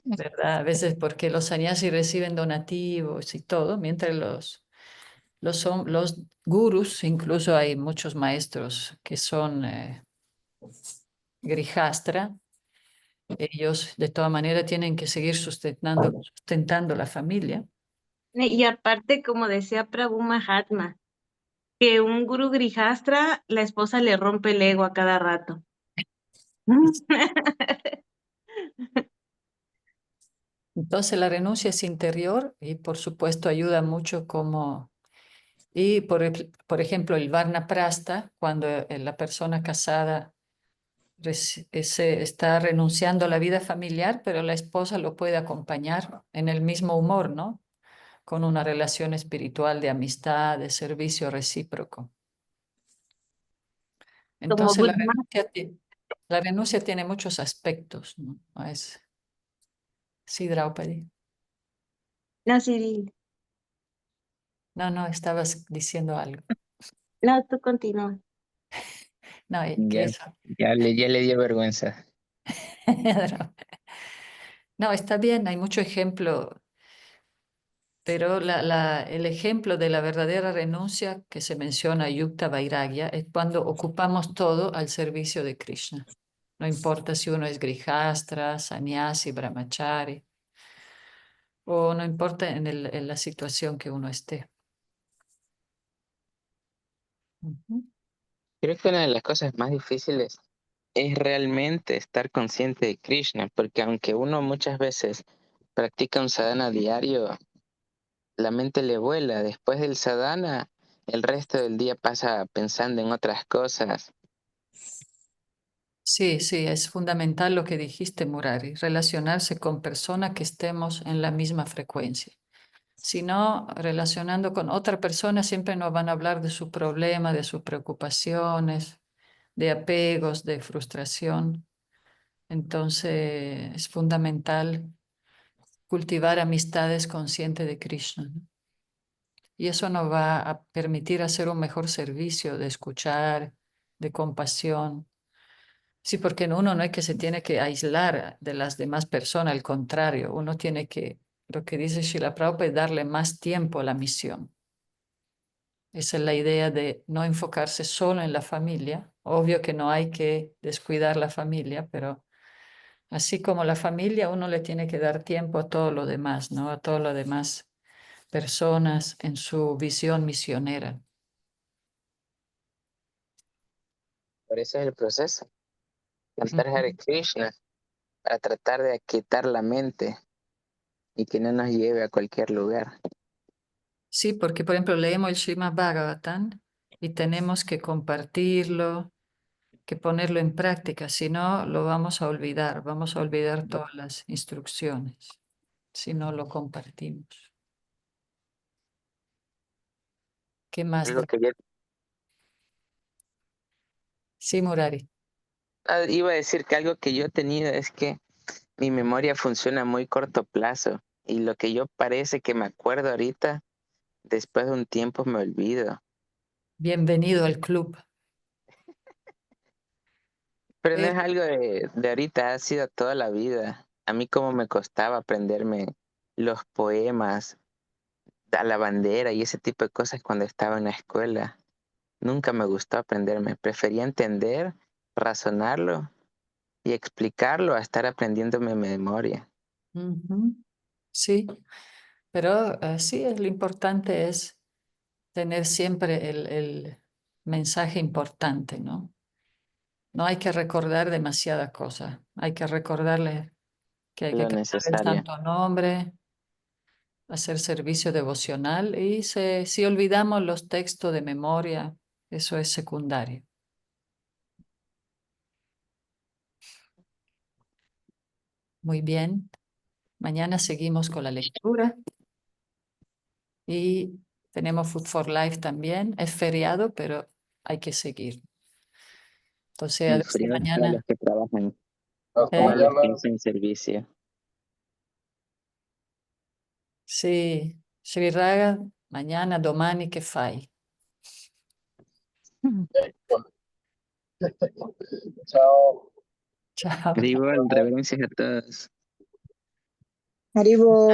¿verdad? A veces porque los sannyasi reciben donativos y todo, mientras los gurus, incluso hay muchos maestros que son grihastra, ellos de todas maneras tienen que seguir sustentando la familia. Y aparte, como decía Prabhu Mahatma, que un gurú grijastra, la esposa le rompe el ego a cada rato. Entonces la renuncia es interior y por supuesto ayuda mucho como, y por ejemplo el Varnaprastha, cuando la persona casada se está renunciando a la vida familiar, pero la esposa lo puede acompañar en el mismo humor, ¿no? Con una relación espiritual de amistad, de servicio recíproco. Como Entonces good man. la renuncia tiene muchos aspectos, ¿no? Sí, Draupadi. No, sí, No, no, estabas diciendo algo. no, tú continúa. No, que Ya, eso. ya le dio vergüenza. No, está bien, hay mucho ejemplo, pero el ejemplo de la verdadera renuncia que se menciona, Yukta Vairagya, es cuando ocupamos todo al servicio de Krishna. No importa si uno es grihastra, sannyasi, brahmachari, o no importa en la situación que uno esté. Ujú. Creo que una de las cosas más difíciles es realmente estar consciente de Krishna, porque aunque uno muchas veces practica un sadhana diario, la mente le vuela. Después del sadhana, el resto del día pasa pensando en otras cosas. Sí, sí, es fundamental lo que dijiste, Murari, relacionarse con personas que estemos en la misma frecuencia. Si no, relacionando con otra persona, siempre nos van a hablar de su problema, de sus preocupaciones, de apegos, de frustración. Entonces, es fundamental cultivar amistades conscientes de Krishna, ¿no? Y eso nos va a permitir hacer un mejor servicio de escuchar, de compasión. Sí, porque uno no es que se tiene que aislar de las demás personas, al contrario, uno tiene que, lo que dice Srila Prabhupada, es darle más tiempo a la misión. Esa es la idea de no enfocarse solo en la familia. Obvio que no hay que descuidar la familia, pero así como la familia, uno le tiene que dar tiempo a todo lo demás, ¿no? A todas las demás personas en su visión misionera. Por eso es el proceso. Cantar Hare Ujú. Krishna para tratar de aquietar la mente y que no nos lleve a cualquier lugar. Sí, porque por ejemplo leemos el Srimad Bhagavatam y tenemos que compartirlo, que ponerlo en práctica, si no lo vamos a olvidar todas las instrucciones, si no lo compartimos. ¿Qué más? Algo que yo Sí, Murari. iba a decir que algo que yo he tenido es que mi memoria funciona a muy corto plazo y lo que yo parece que me acuerdo ahorita, después de un tiempo me olvido. Bienvenido al club. Pero no Es es algo de ahorita, ha sido toda la vida. A mí como me costaba aprenderme los poemas, a la bandera y ese tipo de cosas cuando estaba en la escuela. Nunca me gustó aprenderme. Prefería entender, razonarlo y explicarlo a estar aprendiéndome de memoria. Ujú. Sí, pero sí, lo importante es tener siempre el mensaje importante, ¿no? No hay que recordar demasiadas cosas, hay que recordarle que hay que Lo cantar el necesario. santo nombre, hacer servicio devocional y si olvidamos los textos de memoria, eso es secundario. Muy bien. Mañana seguimos con la lectura. Y tenemos Food for Life también. Es feriado, pero hay que seguir. Entonces, a Y ver si frío para mañana. los que trabajan, Hasta ¿Eh? para los que mañana. hacen servicio. Sí, Sri Raga, mañana, domani, che fai? Chao. Ciao. Igual, reverencias a todos. Haribol.